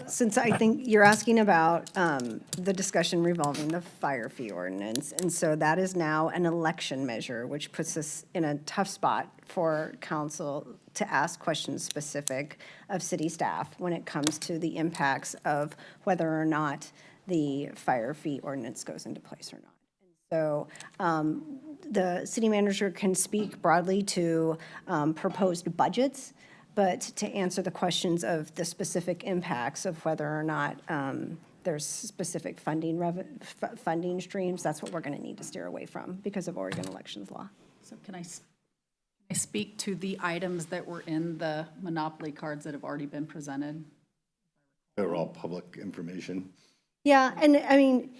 Since I think you're asking about the discussion revolving the fire fee ordinance, and so that is now an election measure, which puts us in a tough spot for council to ask questions specific of city staff when it comes to the impacts of whether or not the fire fee ordinance goes into place or not. So the city manager can speak broadly to proposed budgets, but to answer the questions of the specific impacts of whether or not there's specific funding streams, that's what we're going to need to steer away from because of Oregon elections law. So can I speak to the items that were in the Monopoly cards that have already been presented? They're all public information. Yeah, and I mean,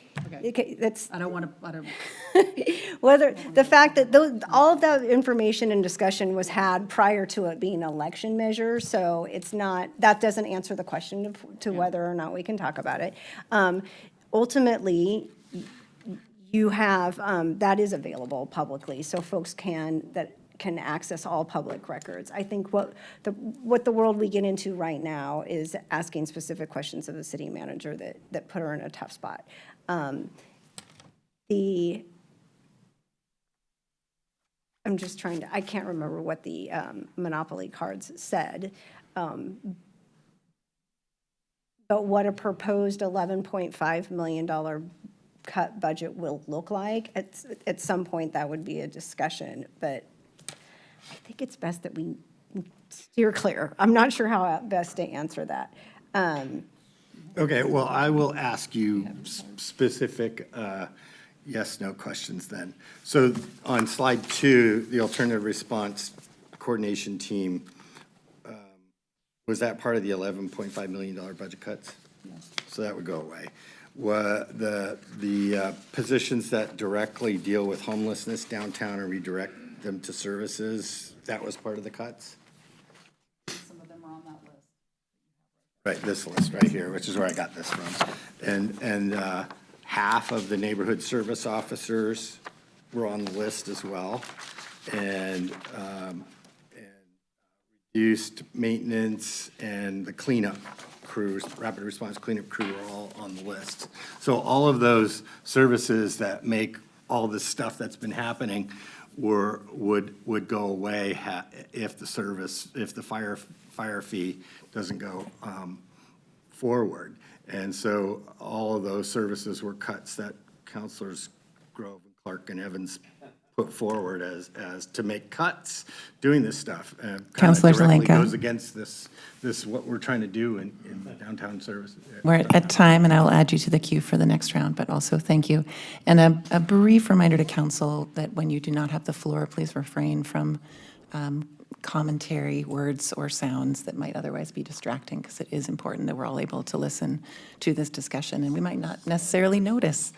okay, that's I don't want to, whether the fact that all of that information and discussion was had prior to it being an election measure, so it's not, that doesn't answer the question to whether or not we can talk about it. Ultimately, you have, that is available publicly, so folks can access all public records. I think what the world we get into right now is asking specific questions of the city manager that put her in a tough spot. I'm just trying to, I can't remember what the Monopoly cards said, but what a proposed $11.5 million cut budget will look like. At some point, that would be a discussion, but I think it's best that we steer clear. I'm not sure how best to answer that. Okay, well, I will ask you specific yes/no questions then. So on slide 2, the alternative response coordination team, was that part of the $11.5 million budget cuts? Yes. So that would go away. The positions that directly deal with homelessness downtown and redirect them to services, that was part of the cuts? some of them are on that list. Right, this list right here, which is where I got this from. And half of the neighborhood service officers were on the list as well. And reduced maintenance and the cleanup crews, rapid response cleanup crew are all on the list. So all of those services that make all this stuff that's been happening would go away if the fire fee doesn't go forward. And so all of those services were cuts that Councilors Grove and Clark and Evans put forward as to make cuts doing this stuff. Councilor Directly Zelenko. goes against this, what we're trying to do in the downtown service. We're at time, and I will add you to the queue for the next round, but also thank you. And a brief reminder to council that when you do not have the floor, please refrain from commentary, words, or sounds that might otherwise be distracting, because it is important that we're all able to listen to this discussion, and we might not necessarily notice.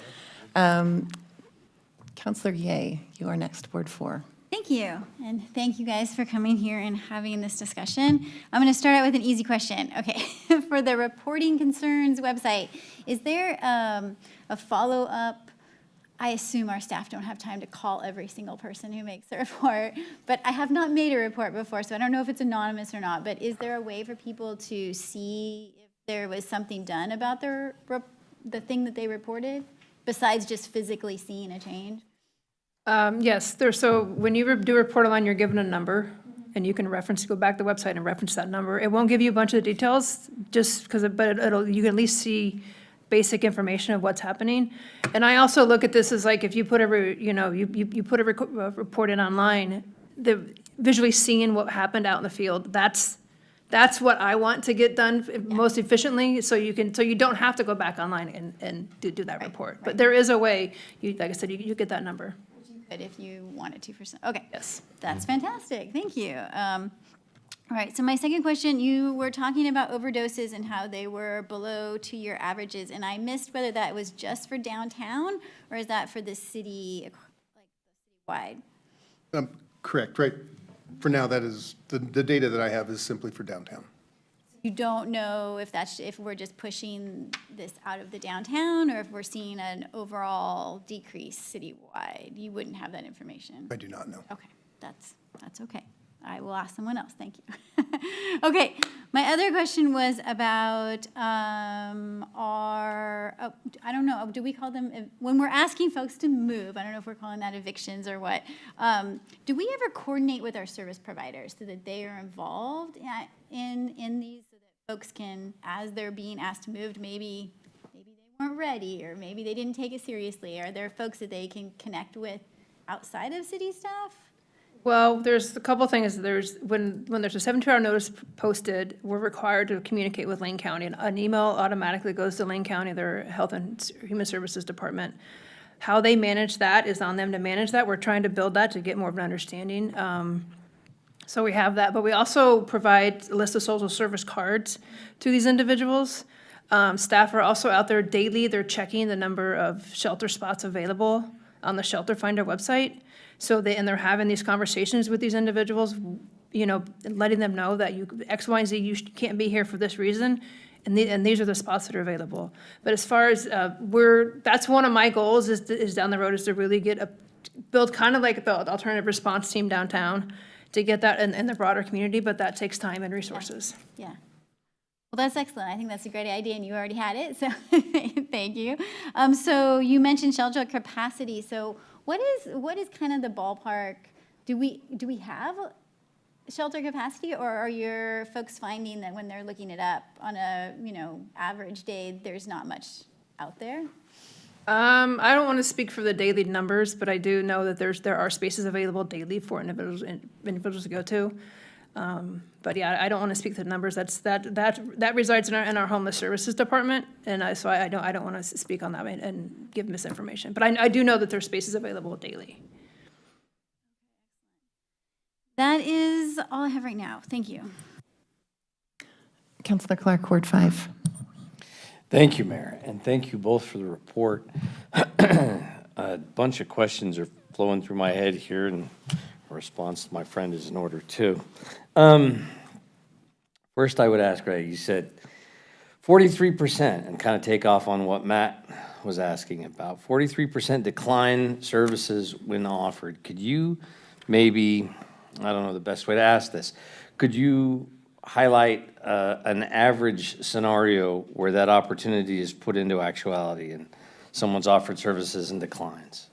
Councilor Ye, you are next, Ward 4. Thank you, and thank you guys for coming here and having this discussion. I'm going to start out with an easy question. Okay, for the reporting concerns website, is there a follow-up? I assume our staff don't have time to call every single person who makes a report, but I have not made a report before, so I don't know if it's anonymous or not, but is there a way for people to see if there was something done about the thing that they reported, besides just physically seeing a change? Yes, so when you do report online, you're given a number, and you can go back to the website and reference that number. It won't give you a bunch of the details, just because, but you can at least see basic information of what's happening. And I also look at this as like, if you put you put a report in online, visually seeing what happened out in the field, that's what I want to get done most efficiently, so you don't have to go back online and do that report. But there is a way, like I said, you get that number. But if you wanted to for some, okay. Yes. That's fantastic, thank you. All right, so my second question, you were talking about overdoses and how they were below 2-year averages, and I missed whether that was just for downtown, or is that for the city, like citywide? Correct, right. For now, that is, the data that I have is simply for downtown. You don't know if we're just pushing this out of the downtown, or if we're seeing an overall decrease citywide? You wouldn't have that information? I do not know. Okay, that's okay. I will ask someone else, thank you. Okay, my other question was about I don't know, do we call them, when we're asking folks to move, I don't know if we're calling that evictions or what, do we ever coordinate with our service providers so that they are involved in these, so that folks can, as they're being asked to move, maybe they weren't ready, or maybe they didn't take it seriously? Are there folks that they can connect with outside of city staff? Well, there's a couple things. When there's a 72-hour notice posted, we're required to communicate with Lane County. An email automatically goes to Lane County, their Health and Human Services Department. How they manage that is on them to manage that. We're trying to build that to get more of an understanding. So we have that, but we also provide a list of social service cards to these individuals. Staff are also out there daily. They're checking the number of shelter spots available on the Shelter Finder website. And they're having these conversations with these individuals, letting them know that X, Y, and Z, you can't be here for this reason, and these are the spots that are available. But as far as that's one of my goals is down the road, is to really build kind of like the alternative response team downtown, to get that in the broader community, but that takes time and resources. Yeah. Well, that's excellent. I think that's a great idea, and you already had it, so thank you. So you mentioned shelter capacity. So what is kind of the ballpark? Do we have shelter capacity, or are your folks finding that when they're looking it up on a average day, there's not much out there? I don't want to speak for the daily numbers, but I do know that there are spaces available daily for individuals to go to. But yeah, I don't want to speak to the numbers. That resides in our homeless services department, and so I don't want to speak on that and give misinformation. But I do know that there's spaces available daily. That is all I have right now. Thank you. Councilor Clark, Ward 5. Thank you, Mayor, and thank you both for the report. A bunch of questions are flowing through my head here, and a response to my friend is in order too. First, I would ask, Ray, you said 43%, and kind of take off on what Matt was asking about, 43% decline services when offered. Could you maybe, I don't know the best way to ask this, could you highlight an average scenario where that opportunity is put into actuality and someone's offered services and declines?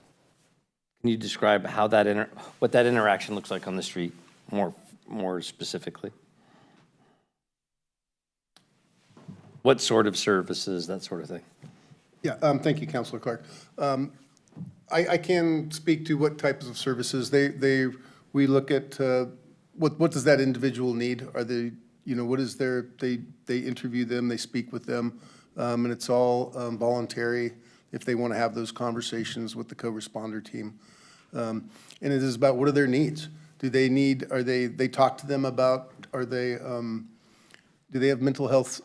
Can you describe how that what that interaction looks like on the street more specifically? What sort of services, that sort of thing? Yeah, thank you, Councilor Clark. I can speak to what types of services. We look at what does that individual need? Are they, what is their, they interview them, they speak with them, and it's all voluntary if they want to have those conversations with the co-responder team. And it is about what are their needs? Do they need, they talk to them about, do they have mental health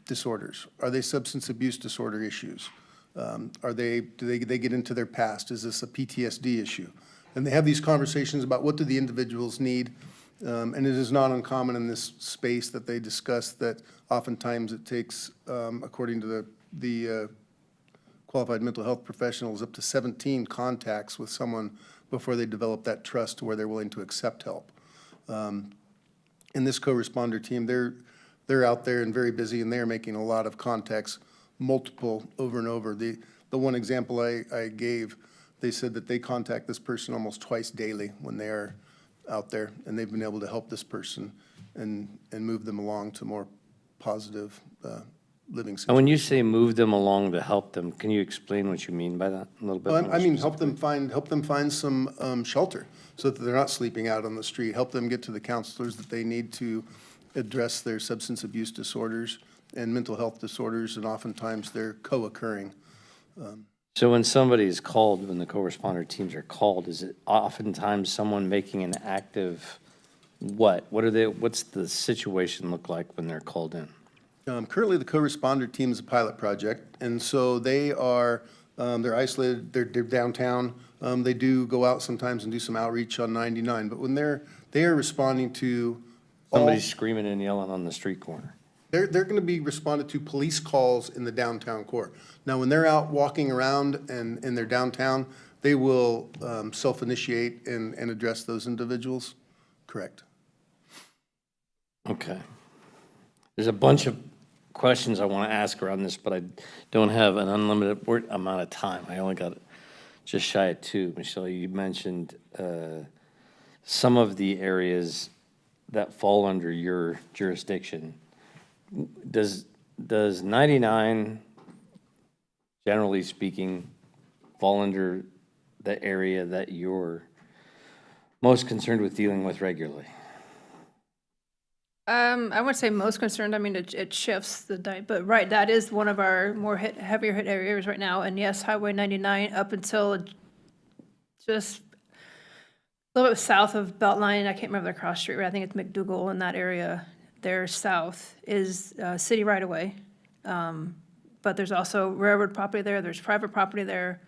disorders? Are they substance abuse disorder issues? Do they get into their past? Is this a PTSD issue? And they have these conversations about what do the individuals need. And it is not uncommon in this space that they discuss that oftentimes it takes, according to the qualified mental health professionals, up to 17 contacts with someone before they develop that trust to where they're willing to accept help. In this co-responder team, they're out there and very busy, and they're making a lot of contacts, multiple over and over. The one example I gave, they said that they contact this person almost twice daily when they are out there, and they've been able to help this person and move them along to more positive living And situation. when you say move them along to help them, can you explain what you mean by that a little bit more? I mean, help them find some shelter so that they're not sleeping out on the street. Help them get to the counselors that they need to address their substance abuse disorders and mental health disorders, and oftentimes they're co-occurring. So when somebody is called, when the co-responder teams are called, is it oftentimes someone making an active what's the situation look like when they're called in? Currently, the co-responder team is a pilot project, and so they are, they're isolated, they're downtown. They do go out sometimes and do some outreach on 99, but when they are responding to Somebody's screaming and yelling on the street corner. They're going to be responded to police calls in the downtown core. Now, when they're out walking around and in their downtown, they will self-initiate and address those individuals. Correct. Okay. There's a bunch of questions I want to ask around this, but I don't have an unlimited amount of time. I only got just shy of 2. Michelle, you mentioned some of the areas that fall under your jurisdiction. Does 99, generally speaking, fall under the area that you're most concerned with dealing with regularly? I wouldn't say most concerned. I mean, it shifts but right, that is one of our heavier hit areas right now. And yes, Highway 99 up until just a little bit south of Beltline, I can't remember the cross street, I think it's McDougal in that area. There south is city right away. But there's also railroad property there, there's private property there,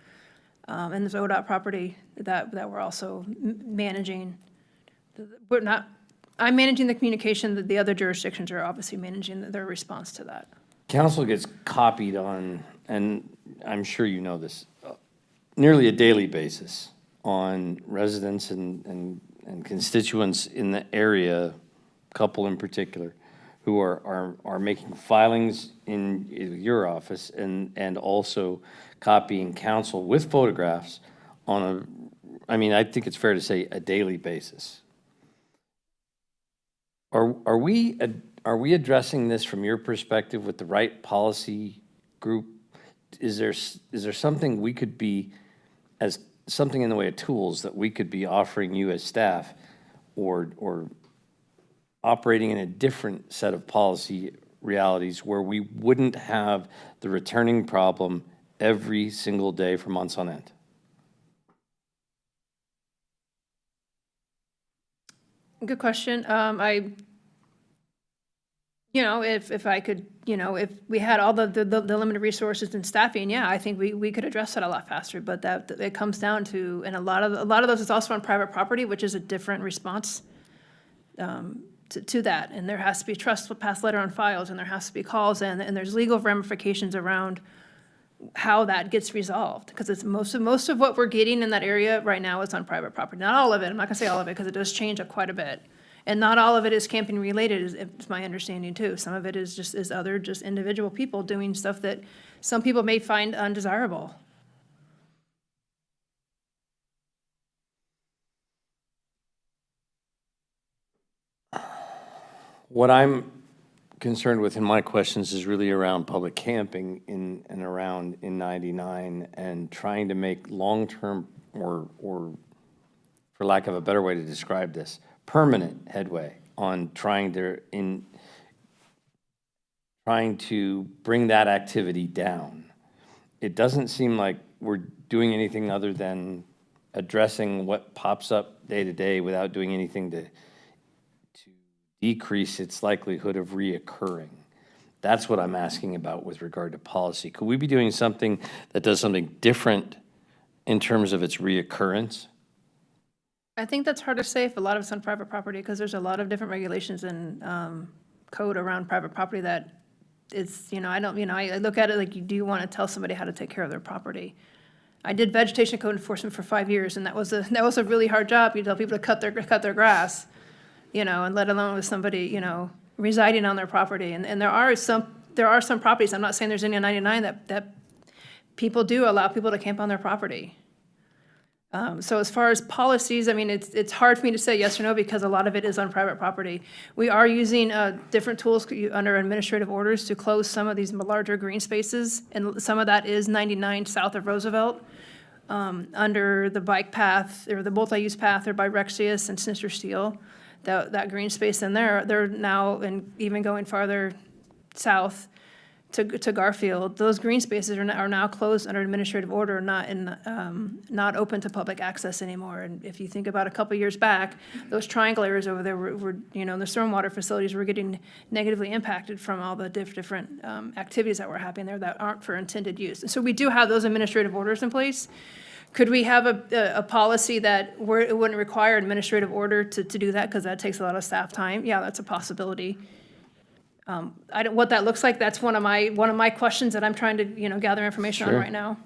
and there's ODOT property that we're also managing. I'm managing the communication, that the other jurisdictions are obviously managing their response to that. Council gets copied on, and I'm sure you know this, nearly a daily basis on residents and constituents in the area, couple in particular, who are making filings in your office and also copying council with photographs on I think it's fair to say a daily basis. Are we addressing this from your perspective with the right policy group? Is there something we could be, as something in the way of tools that we could be offering you as staff, or operating in a different set of policy realities where we wouldn't have the returning problem every single day for months on end? Good question. If I could, if we had all the limited resources and staffing, yeah, I think we could address that a lot faster. But that it comes down to, and a lot of those is also on private property, which is a different response. to that. And there has to be trespass letter on files, and there has to be calls, and there's legal ramifications around how that gets resolved. Because it's most of what we're getting in that area right now is on private property. Not all of it, I'm not gonna say all of it, because it does change quite a bit. And not all of it is camping related, is my understanding too. Some of it is other just individual people doing stuff that some people may find undesirable. What I'm concerned with in my questions is really around public camping in and around in 99 and trying to make long-term or for lack of a better way to describe this, permanent headway on trying to bring that activity down. It doesn't seem like we're doing anything other than addressing what pops up day to day without doing anything to decrease its likelihood of reoccurring. That's what I'm asking about with regard to policy. Could we be doing something that does something different in terms of its reoccurrence? I think that's hard to say if a lot of it's on private property, because there's a lot of different regulations and code around private property that it's, I look at it like, do you want to tell somebody how to take care of their property? I did vegetation code enforcement for 5 years, and that was a really hard job. You tell people to cut their grass, and let alone with somebody, residing on their property. And there are some properties, I'm not saying there's any on 99, that people do allow people to camp on their property. So as far as policies, I mean, it's hard for me to say yes or no because a lot of it is on private property. We are using different tools under administrative orders to close some of these larger green spaces, and some of that is 99 south of Roosevelt, under the bike path or the multi-use path or by Rexius and Sinister Steel. That green space in there, they're now, and even going farther south to Garfield, those green spaces are now closed under administrative order, not open to public access anymore. And if you think about a couple years back, those triangle areas over there were the stormwater facilities were getting negatively impacted from all the different activities that were happening there that aren't for intended use. So we do have those administrative orders in place. Could we have a policy that it wouldn't require administrative order to do that, because that takes a lot of staff time? Yeah, that's a possibility. What that looks like, that's one of my questions that I'm trying to, gather information on Sure. right now.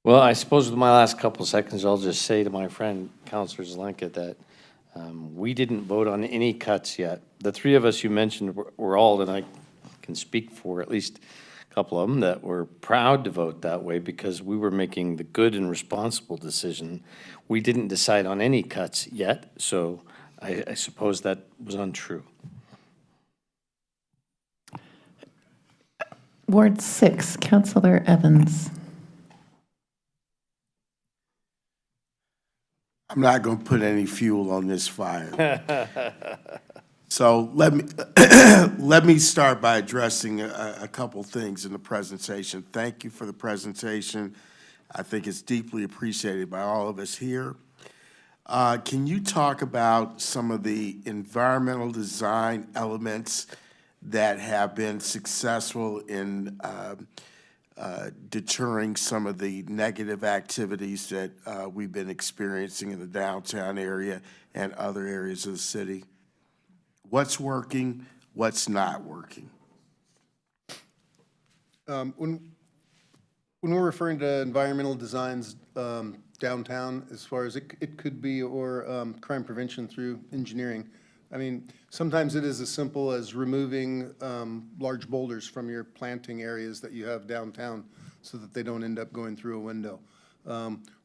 Well, I suppose with my last couple seconds, I'll just say to my friend, Counselor Zelenka, that we didn't vote on any cuts yet. The three of us you mentioned were all, and I can speak for at least a couple of them, that were proud to vote that way because we were making the good and responsible decision. We didn't decide on any cuts yet, so I suppose that was untrue. Ward 6, Councilor Evans. I'm not going to put any fuel on this fire. So let me start by addressing a couple things in the presentation. Thank you for the presentation. I think it's deeply appreciated by all of us here. Can you talk about some of the environmental design elements that have been successful in deterring some of the negative activities that we've been experiencing in the downtown area and other areas of the city? What's working, what's not working? When we're referring to environmental designs downtown, as far as it could be, or crime prevention through engineering, I mean, sometimes it is as simple as removing large boulders from your planting areas that you have downtown so that they don't end up going through a window.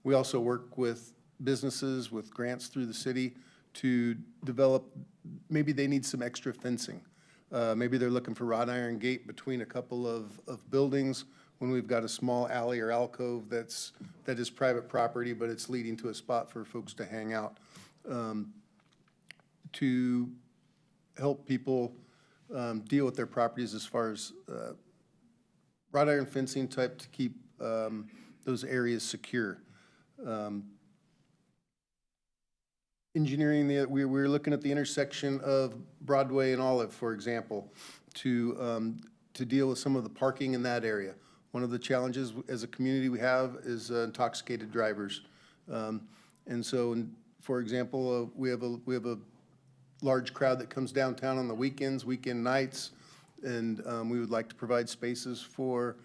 We also work with businesses with grants through the city to develop, maybe they need some extra fencing. Maybe they're looking for wrought iron gate between a couple of buildings when we've got a small alley or alcove that is private property, but it's leading to a spot for folks to hang out. To help people deal with their properties as far as wrought iron fencing type to keep those areas secure. Engineering, we're looking at the intersection of Broadway and Olive, for example, to deal with some of the parking in that area. One of the challenges as a community we have is intoxicated drivers. And so, for example, we have a large crowd that comes downtown on the weekends, weekend nights, and we would like to provide spaces for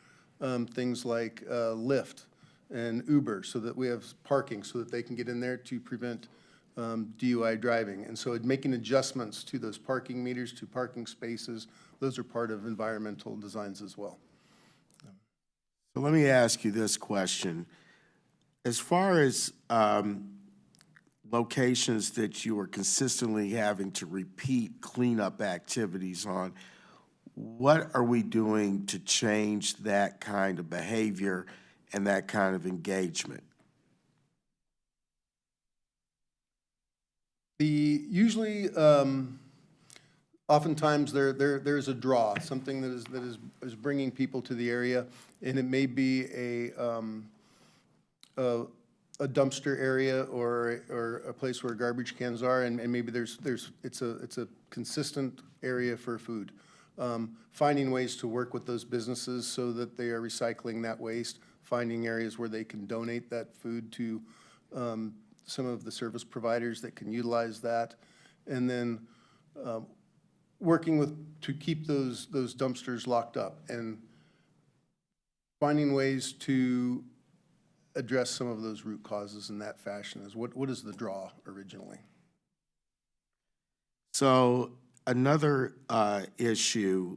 things like Lyft and Uber, so that we have parking, so that they can get in there to prevent DUI driving. And so making adjustments to those parking meters, to parking spaces, those are part of environmental designs as well. So let me ask you this question. As far as locations that you are consistently having to repeat cleanup activities on, what are we doing to change that kind of behavior and that kind of engagement? Usually, oftentimes there's a draw, something that is bringing people to the area, and it may be a dumpster area or a place where garbage cans are, and maybe it's a consistent area for food. Finding ways to work with those businesses so that they are recycling that waste, finding areas where they can donate that food to some of the service providers that can utilize that, and then working to keep those dumpsters locked up and finding ways to address some of those root causes in that fashion. What is the draw originally? So another issue,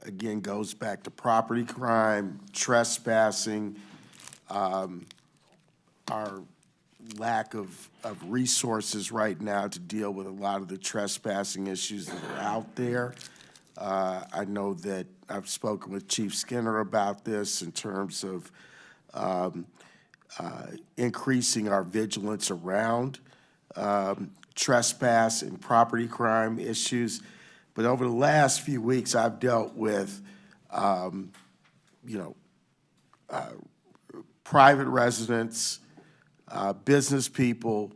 again, goes back to property crime, trespassing, our lack of resources right now to deal with a lot of the trespassing issues that are out there. I know that I've spoken with Chief Skinner about this in terms of increasing our vigilance around trespass and property crime issues. But over the last few weeks, I've dealt with, private residents, business people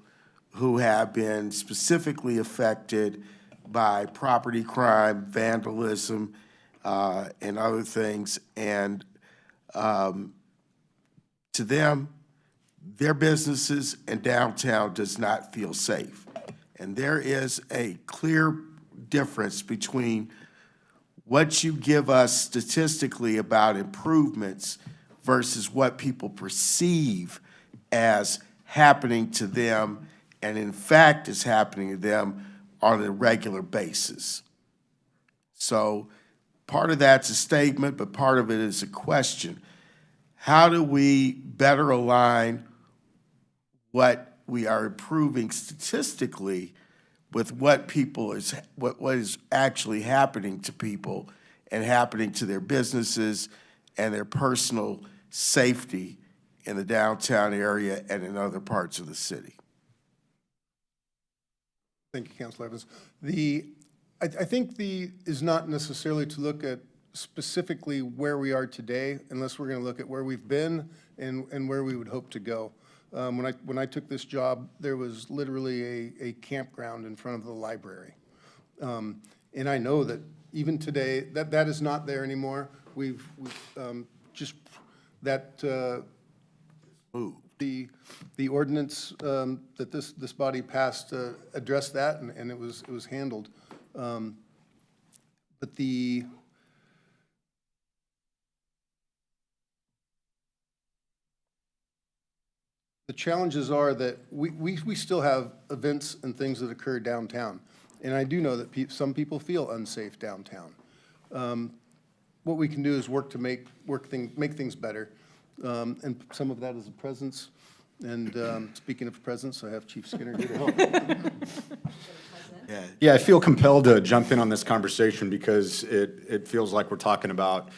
who have been specifically affected by property crime, vandalism, and other things. And to them, their businesses and downtown does not feel safe. And there is a clear difference between what you give us statistically about improvements versus what people perceive as happening to them, and in fact is happening to them on a regular basis. So part of that's a statement, but part of it is a question. How do we better align what we are improving statistically with what is actually happening to people and happening to their businesses and their personal safety in the downtown area and in other parts of the city? Thank you, Councilor Evans. I think is not necessarily to look at specifically where we are today, unless we're going to look at where we've been and where we would hope to go. When I took this job, there was literally a campground in front of the library. And I know that even today, that is not there anymore. We've just, that, the ordinance that this body passed addressed that, and it was handled. But the challenges are that we still have events and things that occur downtown. And I do know that some people feel unsafe downtown. What we can do is work to make things better. And some of that is a presence. And speaking of presence, I have Chief Skinner here to help. Yeah, I feel compelled to jump in on this conversation because it feels like we're talking about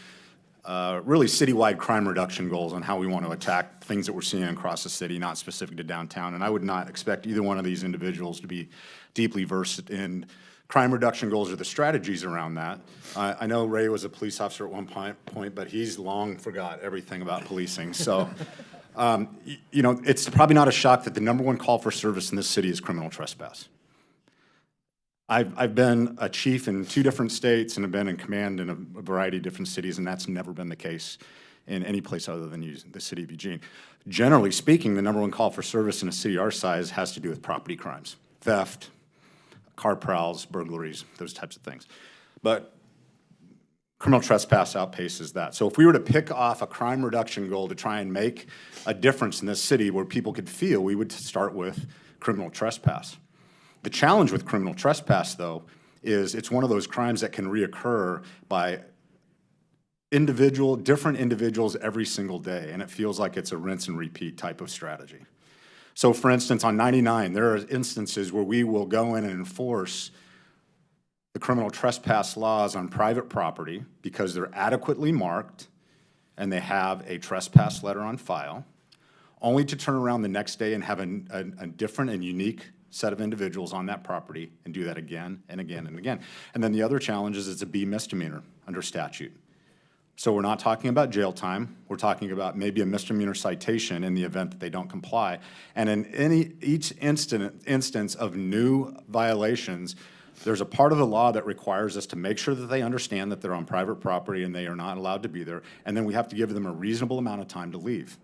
really citywide crime reduction goals and how we want to attack things that we're seeing across the city, not specific to downtown. And I would not expect either one of these individuals to be deeply versed in crime reduction goals or the strategies around that. I know Ray was a police officer at one point, but he's long forgot everything about policing. So, it's probably not a shock that the #1 call for service in this city is criminal trespass. I've been a chief in 2 different states and have been in command in a variety of different cities, and that's never been the case in any place other than the city of Eugene. Generally speaking, the #1 call for service in a city our size has to do with property crimes, theft, car prowls, burglaries, those types of things. But criminal trespass outpaces that. So if we were to pick off a crime reduction goal to try and make a difference in this city where people could feel, we would start with criminal trespass. The challenge with criminal trespass, though, is it's one of those crimes that can reoccur by different individuals every single day, and it feels like it's a rinse and repeat type of strategy. So for instance, on 99, there are instances where we will go in and enforce the criminal trespass laws on private property because they're adequately marked and they have a trespass letter on file, only to turn around the next day and have a different and unique set of individuals on that property and do that again and again and again. And then the other challenge is it's a B misdemeanor under statute. So we're not talking about jail time. We're talking about maybe a misdemeanor citation in the event that they don't comply. And in each instance of new violations, there's a part of the law that requires us to make sure that they understand that they're on private property and they are not allowed to be there. And then we have to give them a reasonable amount of time to leave.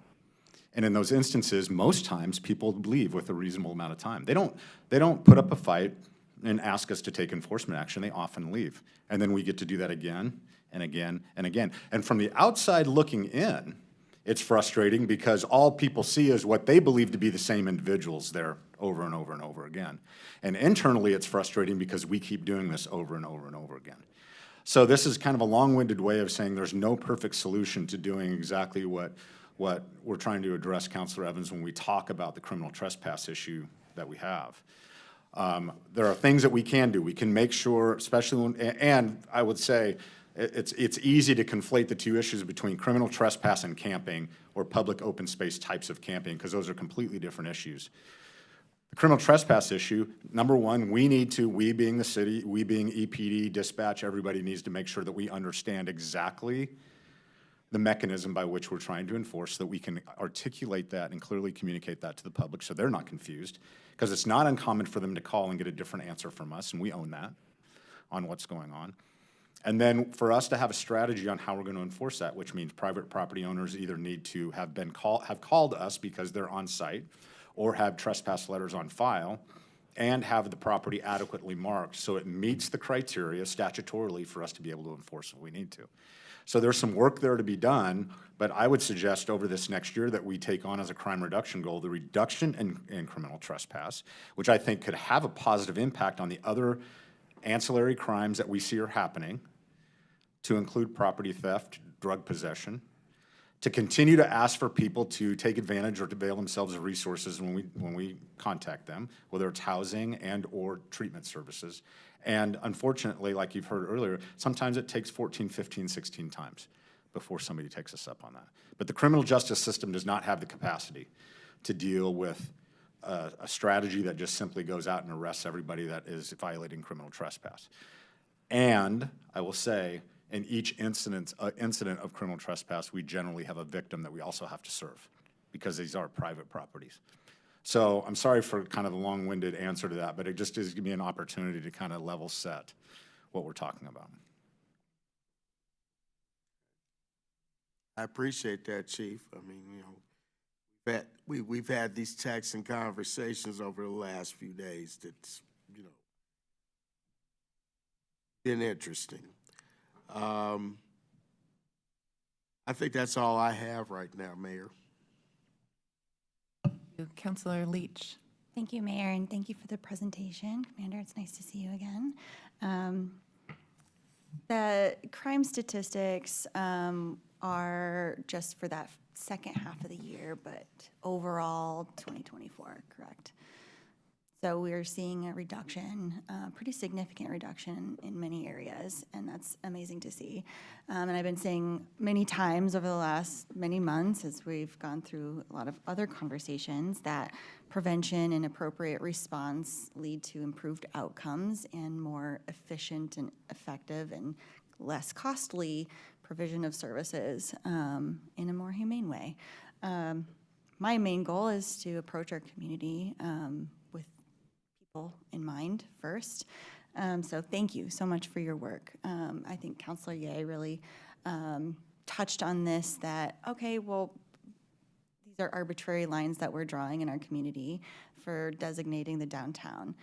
And in those instances, most times, people leave with a reasonable amount of time. They don't put up a fight and ask us to take enforcement action. They often leave. And then we get to do that again and again and again. And from the outside looking in, it's frustrating because all people see is what they believe to be the same individuals there over and over and over again. And internally, it's frustrating because we keep doing this over and over and over again. So this is kind of a long-winded way of saying there's no perfect solution to doing exactly what we're trying to address, Councilor Evans, when we talk about the criminal trespass issue that we have. There are things that we can do. We can make sure, especially when, and I would say, it's easy to conflate the two issues between criminal trespass and camping or public open space types of camping, because those are completely different issues. The criminal trespass issue, number one, we being the city, we being EPD, dispatch, everybody needs to make sure that we understand exactly the mechanism by which we're trying to enforce so that we can articulate that and clearly communicate that to the public so they're not confused, because it's not uncommon for them to call and get a different answer from us, and we own that on what's going on. And then for us to have a strategy on how we're going to enforce that, which means private property owners either need to have called us because they're on site or have trespass letters on file and have the property adequately marked so it meets the criteria statutorily for us to be able to enforce what we need to. So there's some work there to be done, but I would suggest over this next year that we take on as a crime reduction goal the reduction in criminal trespass, which I think could have a positive impact on the other ancillary crimes that we see are happening, to include property theft, drug possession, to continue to ask for people to take advantage or to avail themselves of resources when we contact them, whether it's housing and or treatment services. And unfortunately, like you've heard earlier, sometimes it takes 14, 15, 16 times before somebody takes us up on that. But the criminal justice system does not have the capacity to deal with a strategy that just simply goes out and arrests everybody that is violating criminal trespass. And I will say, in each incident of criminal trespass, we generally have a victim that we also have to serve because these are private properties. So I'm sorry for kind of the long-winded answer to that, but it just gives me an opportunity to kind of level set what we're talking about. I appreciate that, Chief. I mean, you know, we've had these texts and conversations over the last few days that's, you know, been interesting. I think that's all I have right now, Mayor. Councilor Leach. Thank you, Mayor, and thank you for the presentation. Commander, it's nice to see you again. The crime statistics are just for that second half of the year, but overall 2024, correct? So we're seeing a reduction, pretty significant reduction in many areas, and that's amazing to see. And I've been saying many times over the last many months as we've gone through a lot of other conversations that prevention and appropriate response lead to improved outcomes and more efficient and effective and less costly provision of services in a more humane way. My main goal is to approach our community with people in mind first. So thank you so much for your work. I think Councilor Ye really touched on this, that, okay, well, these are arbitrary lines that we're drawing in our community for designating the downtown.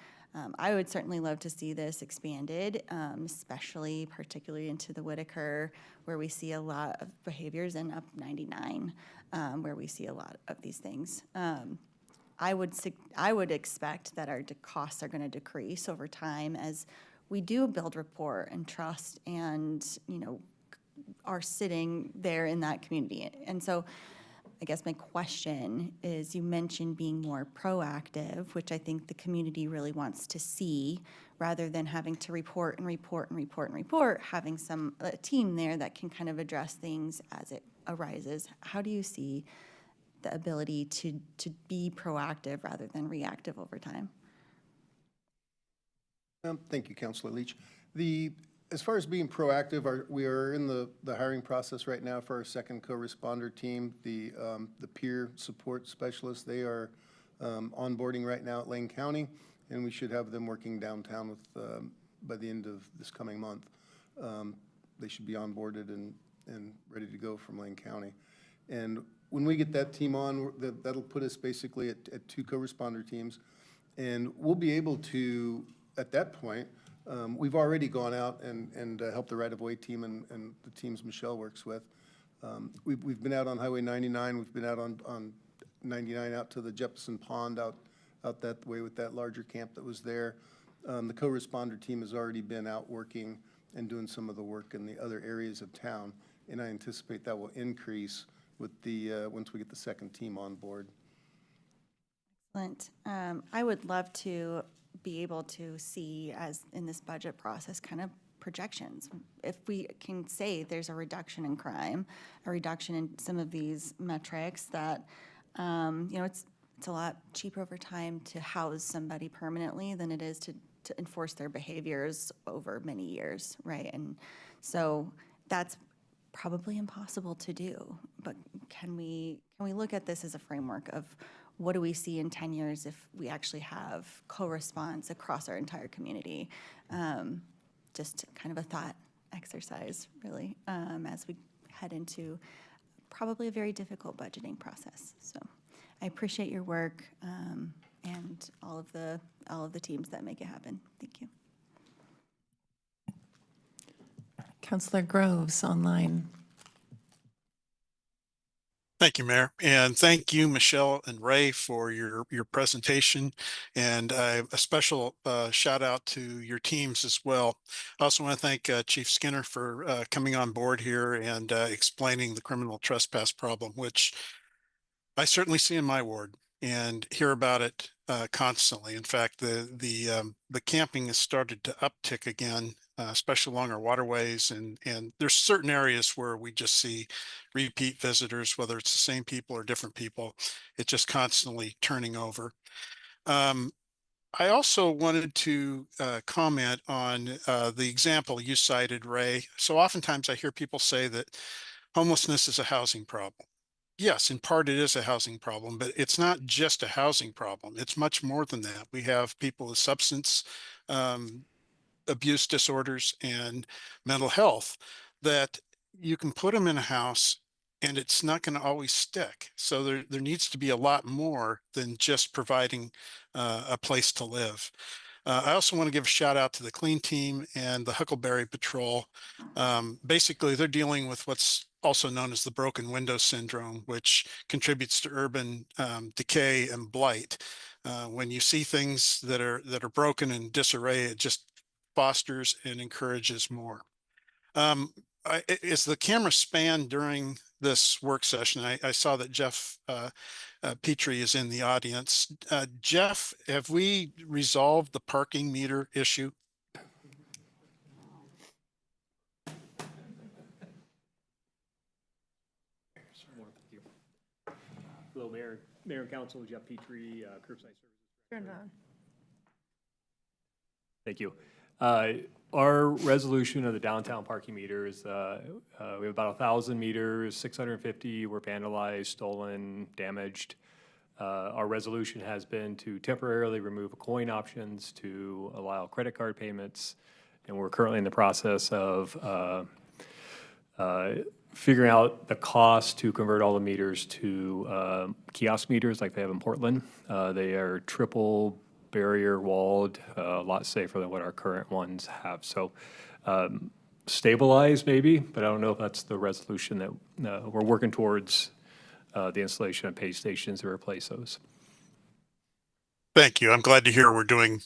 I would certainly love to see this expanded, especially particularly into the Whitaker, where we see a lot of behaviors, and up 99, where we see a lot of these things. I would expect that our costs are going to decrease over time as we do build rapport and trust and, are sitting there in that community. And so I guess my question is, you mentioned being more proactive, which I think the community really wants to see, rather than having to report and report and report and report, having a team there that can kind of address things as it arises. How do you see the ability to be proactive rather than reactive over time? Thank you, Councilor Leach. As far as being proactive, we are in the hiring process right now for our second co-responder team, the peer support specialists. They are onboarding right now at Lane County, and we should have them working downtown by the end of this coming month. They should be onboarded and ready to go from Lane County. And when we get that team on, that'll put us basically at 2 co-responder teams, and we'll be able to, at that point, we've already gone out and helped the right-of-way team and the teams Michelle works with. We've been out on Highway 99. We've been out on 99 out to the Jefferson Pond, out that way with that larger camp that was there. The co-responder team has already been out working and doing some of the work in the other areas of town, and I anticipate that will increase with once we get the second team on board. Excellent. I would love to be able to see, as in this budget process, kind of projections. If we can say there's a reduction in crime, a reduction in some of these metrics, that it's a lot cheaper over time to house somebody permanently than it is to enforce their behaviors over many years, right? And so that's probably impossible to do, but can we look at this as a framework of what do we see in 10 years if we actually have co-response across our entire community? Just kind of a thought exercise, really, as we head into probably a very difficult budgeting process. So I appreciate your work and all of the teams that make it happen. Thank you. Councillor Groves online. Thank you, Mayor. And thank you, Michelle and Ray, for your presentation. And a special shout out to your teams as well. I also want to thank Chief Skinner for coming on board here and explaining the criminal trespass problem, which I certainly see in my ward and hear about it constantly. In fact, the camping has started to uptick again, especially along our waterways, and there's certain areas where we just see repeat visitors, whether it's the same people or different people. It's just constantly turning over. I also wanted to comment on the example you cited, Ray. So oftentimes I hear people say that homelessness is a housing problem. Yes, in part it is a housing problem, but it's not just a housing problem. It's much more than that. We have people with substance abuse disorders and mental health that you can put them in a house and it's not going to always stick. So there needs to be a lot more than just providing a place to live. I also want to give a shout out to the Clean Team and the Huckleberry Patrol. Basically, they're dealing with what's also known as the broken window syndrome, which contributes to urban decay and blight. When you see things that are broken and disarray, it just fosters and encourages more. Is the camera spanned during this work session? I saw that Jeff Petrie is in the audience. Jeff, have we resolved the parking meter issue? Hello, Mayor and Council, Jeff Petrie, Curbside Services. Turn it on. Thank you. Our resolution of the downtown parking meters, we have about 1,000 meters, 650 were vandalized, stolen, damaged. Our resolution has been to temporarily remove coin options to allow credit card payments, and we're currently in the process of figuring out the cost to convert all the meters to kiosk meters like they have in Portland. They are triple barrier walled, a lot safer than what our current ones have. So stabilized maybe, but I don't know if that's the resolution that we're working towards, the installation of pay stations to replace those. Thank you. I'm glad to hear we're doing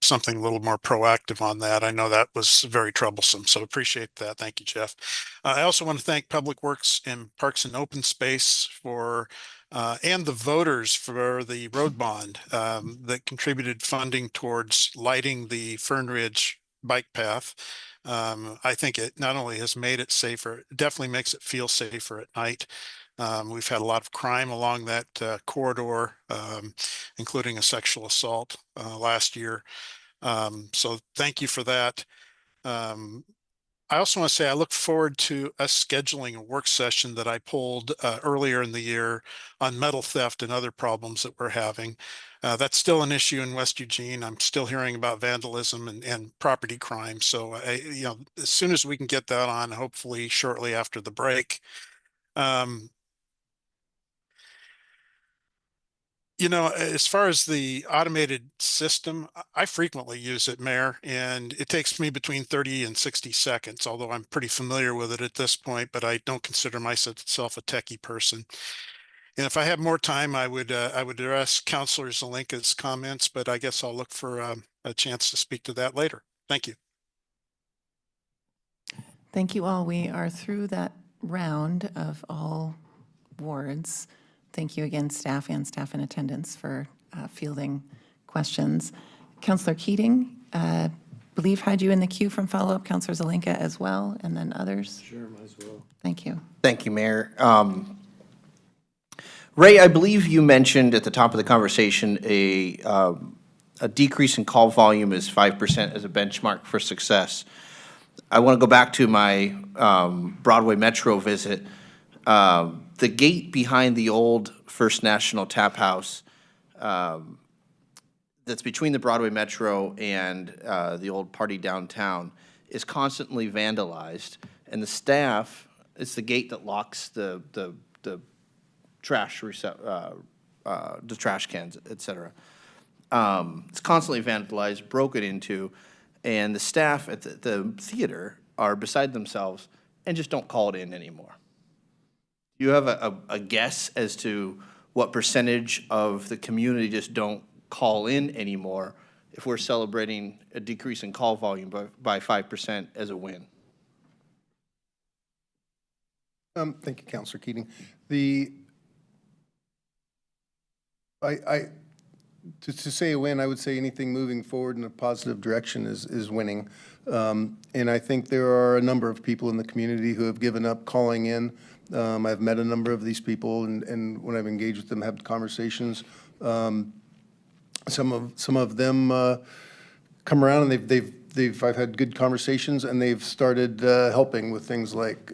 something a little more proactive on that. I know that was very troublesome, so appreciate that. Thank you, Jeff. I also want to thank Public Works and Parks and Open Space for and the voters for the road bond that contributed funding towards lighting the Fern Ridge bike path. I think it not only has made it safer, it definitely makes it feel safer at night. We've had a lot of crime along that corridor, including a sexual assault last year. So thank you for that. I also want to say I look forward to us scheduling a work session that I pulled earlier in the year on metal theft and other problems that we're having. That's still an issue in West Eugene. I'm still hearing about vandalism and property crime. So as soon as we can get that on, hopefully shortly after the break. As far as the automated system, I frequently use it, Mayor, and it takes me between 30 and 60 seconds, although I'm pretty familiar with it at this point, but I don't consider myself a techie person. And if I have more time, I would address Councilor Zelinka's comments, but I guess I'll look for a chance to speak to that later. Thank you. Thank you all. We are through that round of all wards. Thank you again, staff and staff in attendance, for fielding questions. Councillor Keating, believe had you in the queue from follow-up, Councillor Zelinka as well, and then others. Sure, might as well. Thank you. Thank you, Mayor. Ray, I believe you mentioned at the top of the conversation a decrease in call volume is 5% as a benchmark for success. I want to go back to my Broadway Metro visit. The gate behind the old First National Tap House that's between the Broadway Metro and the old Party Downtown is constantly vandalized, and the staff, it's the gate that locks the trash the trash cans, et cetera. It's constantly vandalized, broken into, and the staff at the theater are beside themselves and just don't call it in anymore. Do you have a guess as to what percentage of the community just don't call in anymore if we're celebrating a decrease in call volume by 5% as a win? Thank you, Councillor Keating. To say a win, I would say anything moving forward in a positive direction is winning. And I think there are a number of people in the community who have given up calling in. I've met a number of these people, and when I've engaged with them, had conversations, some of them come around and I've had good conversations, and they've started helping with things like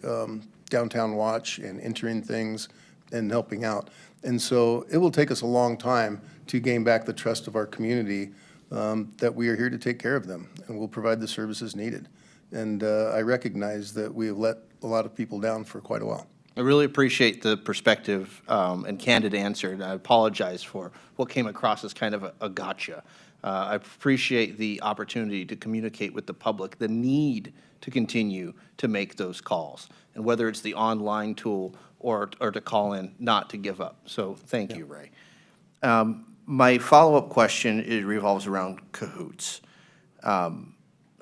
Downtown Watch and entering things and helping out. And so it will take us a long time to gain back the trust of our community that we are here to take care of them, and we'll provide the services needed. And I recognize that we have let a lot of people down for quite a while. I really appreciate the perspective and candid answer, and I apologize for what came across as kind of a gotcha. I appreciate the opportunity to communicate with the public the need to continue to make those calls, and whether it's the online tool or to call in, not to give up. So thank you, Ray. My follow-up question revolves around Cahoots.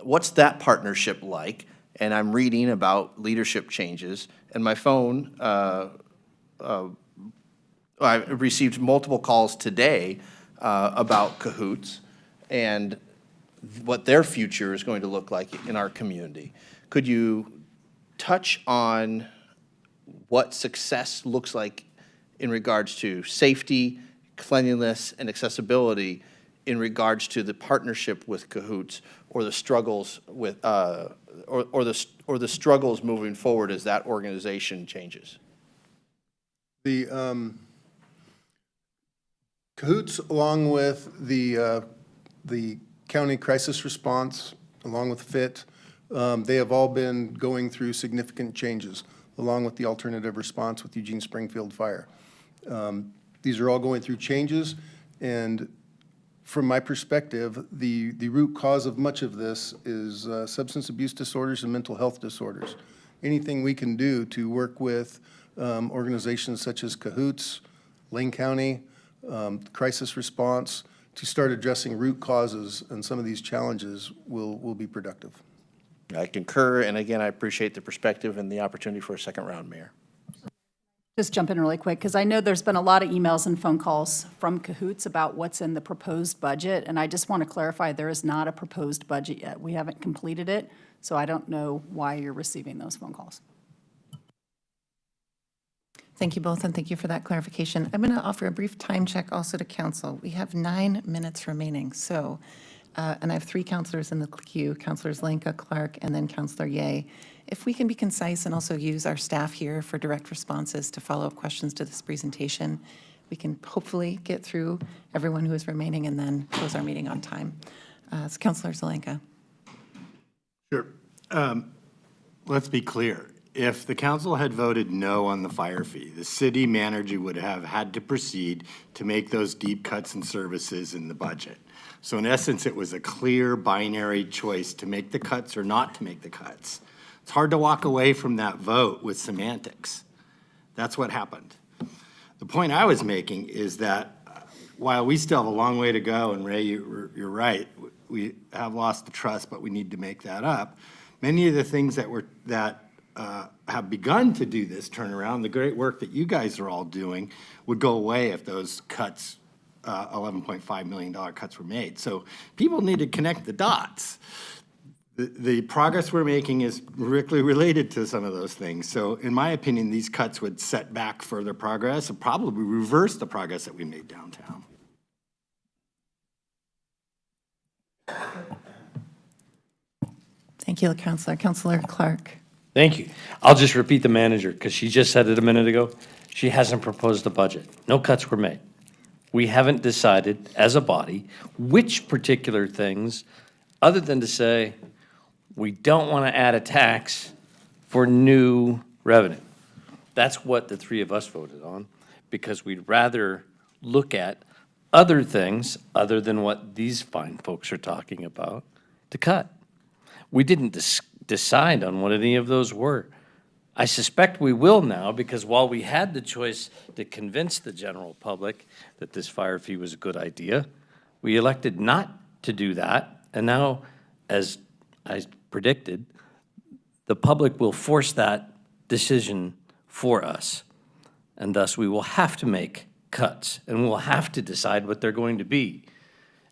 What's that partnership like? And I'm reading about leadership changes, and my phone, I received multiple calls today about Cahoots and what their future is going to look like in our community. Could you touch on what success looks like in regards to safety, cleanliness, and accessibility in regards to the partnership with Cahoots, or the struggles with, or the struggles moving forward as that organization changes? The Cahoots, along with the county crisis response, along with FIT, they have all been going through significant changes, along with the alternative response with Eugene Springfield Fire. These are all going through changes, and from my perspective, the root cause of much of this is substance abuse disorders and mental health disorders. Anything we can do to work with organizations such as Cahoots, Lane County, crisis response, to start addressing root causes and some of these challenges will be productive. I concur, and again, I appreciate the perspective and the opportunity for a second round, Mayor. Just jump in really quick, because I know there's been a lot of emails and phone calls from Cahoots about what's in the proposed budget, and I just want to clarify, there is not a proposed budget yet. We haven't completed it, so I don't know why you're receiving those phone calls. Thank you both, and thank you for that clarification. I'm going to offer a brief time check also to council. We have 9 minutes remaining, so, and I have 3 counselors in the queue, Counselors Lenka, Clark, and then Counselor Ye. If we can be concise and also use our staff here for direct responses to follow-up questions to this presentation, we can hopefully get through everyone who is remaining and then close our meeting on time. So Counselor Zelenka. Sure. Let's be clear. If the council had voted no on the fire fee, the city manager would have had to proceed to make those deep cuts in services in the budget. So in essence, it was a clear binary choice to make the cuts or not to make the cuts. It's hard to walk away from that vote with semantics. That's what happened. The point I was making is that while we still have a long way to go, and Ray, you're right, we have lost the trust, but we need to make that up. Many of the things that have begun to do this turnaround, the great work that you guys are all doing, would go away if those cuts, $11.5 million cuts were made. So people need to connect the dots. The progress we're making is directly related to some of those things. So in my opinion, these cuts would set back further progress and probably reverse the progress that we made downtown. Thank you, Counselor. Counselor Clark. Thank you. I'll just repeat the manager, because she just said it a minute ago. She hasn't proposed a budget. No cuts were made. We haven't decided as a body which particular things, other than to say, we don't want to add a tax for new revenue. That's what the 3 of us voted on, because we'd rather look at other things other than what these fine folks are talking about to cut. We didn't decide on what any of those were. I suspect we will now, because while we had the choice to convince the general public that this fire fee was a good idea, we elected not to do that. And now, as I predicted, the public will force that decision for us. And thus, we will have to make cuts, and we'll have to decide what they're going to be.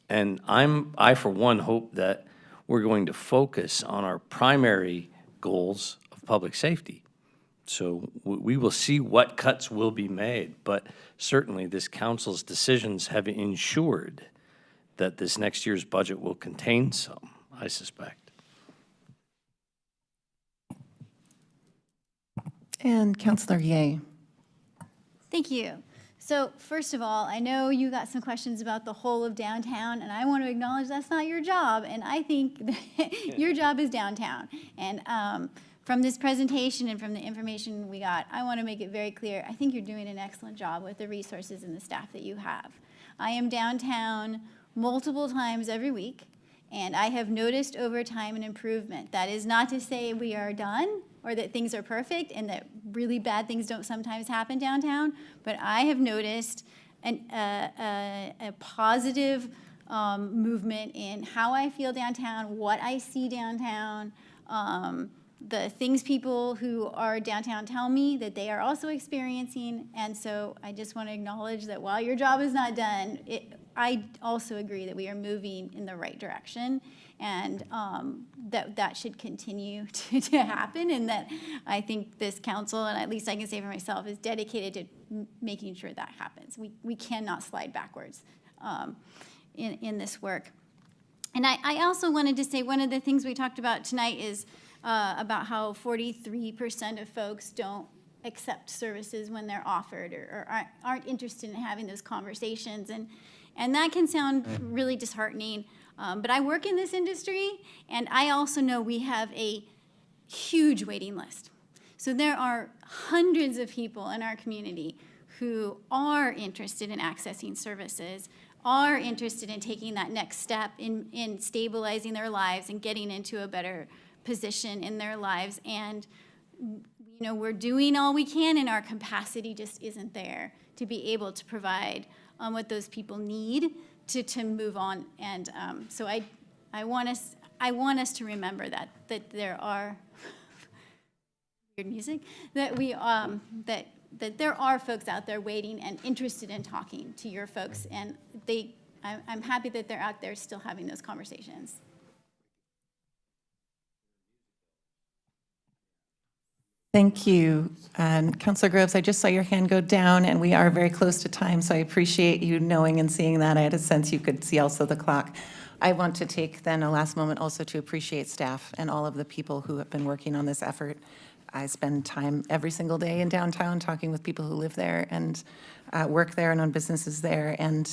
And I, for one, hope that we're going to focus on our primary goals of public safety. So we will see what cuts will be made, but certainly this council's decisions have ensured that this next year's budget will contain some, I suspect. And Counselor Ye. Thank you. So first of all, I know you got some questions about the whole of downtown, and I want to acknowledge that's not your job, and I think that your job is downtown. And from this presentation and from the information we got, I want to make it very clear, I think you're doing an excellent job with the resources and the staff that you have. I am downtown multiple times every week, and I have noticed over time an improvement. That is not to say we are done or that things are perfect and that really bad things don't sometimes happen downtown, but I have noticed a positive movement in how I feel downtown, what I see downtown, the things people who are downtown tell me that they are also experiencing. And so I just want to acknowledge that while your job is not done, I also agree that we are moving in the right direction, and that should continue to happen, and that I think this council, and at least I can say for myself, is dedicated to making sure that happens. We cannot slide backwards in this work. And I also wanted to say one of the things we talked about tonight is about how 43% of folks don't accept services when they're offered or aren't interested in having those conversations. And that can sound really disheartening, but I work in this industry, and I also know we have a huge waiting list. So there are hundreds of people in our community who are interested in accessing services, are interested in taking that next step in stabilizing their lives and getting into a better position in their lives. And, you know, we're doing all we can, and our capacity just isn't there to be able to provide what those people need to move on. And so I want us to remember that there are weird music, that we that there are folks out there waiting and interested in talking to your folks, and I'm happy that they're out there still having those conversations. Thank you. Councilor Groves, I just saw your hand go down, and we are very close to time, so I appreciate you knowing and seeing that. I had a sense you could see also the clock. I want to take then a last moment also to appreciate staff and all of the people who have been working on this effort. I spend time every single day in downtown talking with people who live there and work there and own businesses there, and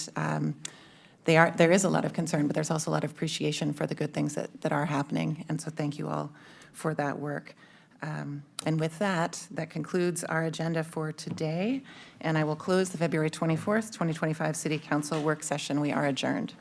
there is a lot of concern, but there's also a lot of appreciation for the good things that are happening, and so thank you all for that work. And with that, that concludes our agenda for today, and I will close the February 24th, 2025 City Council work session. We are adjourned.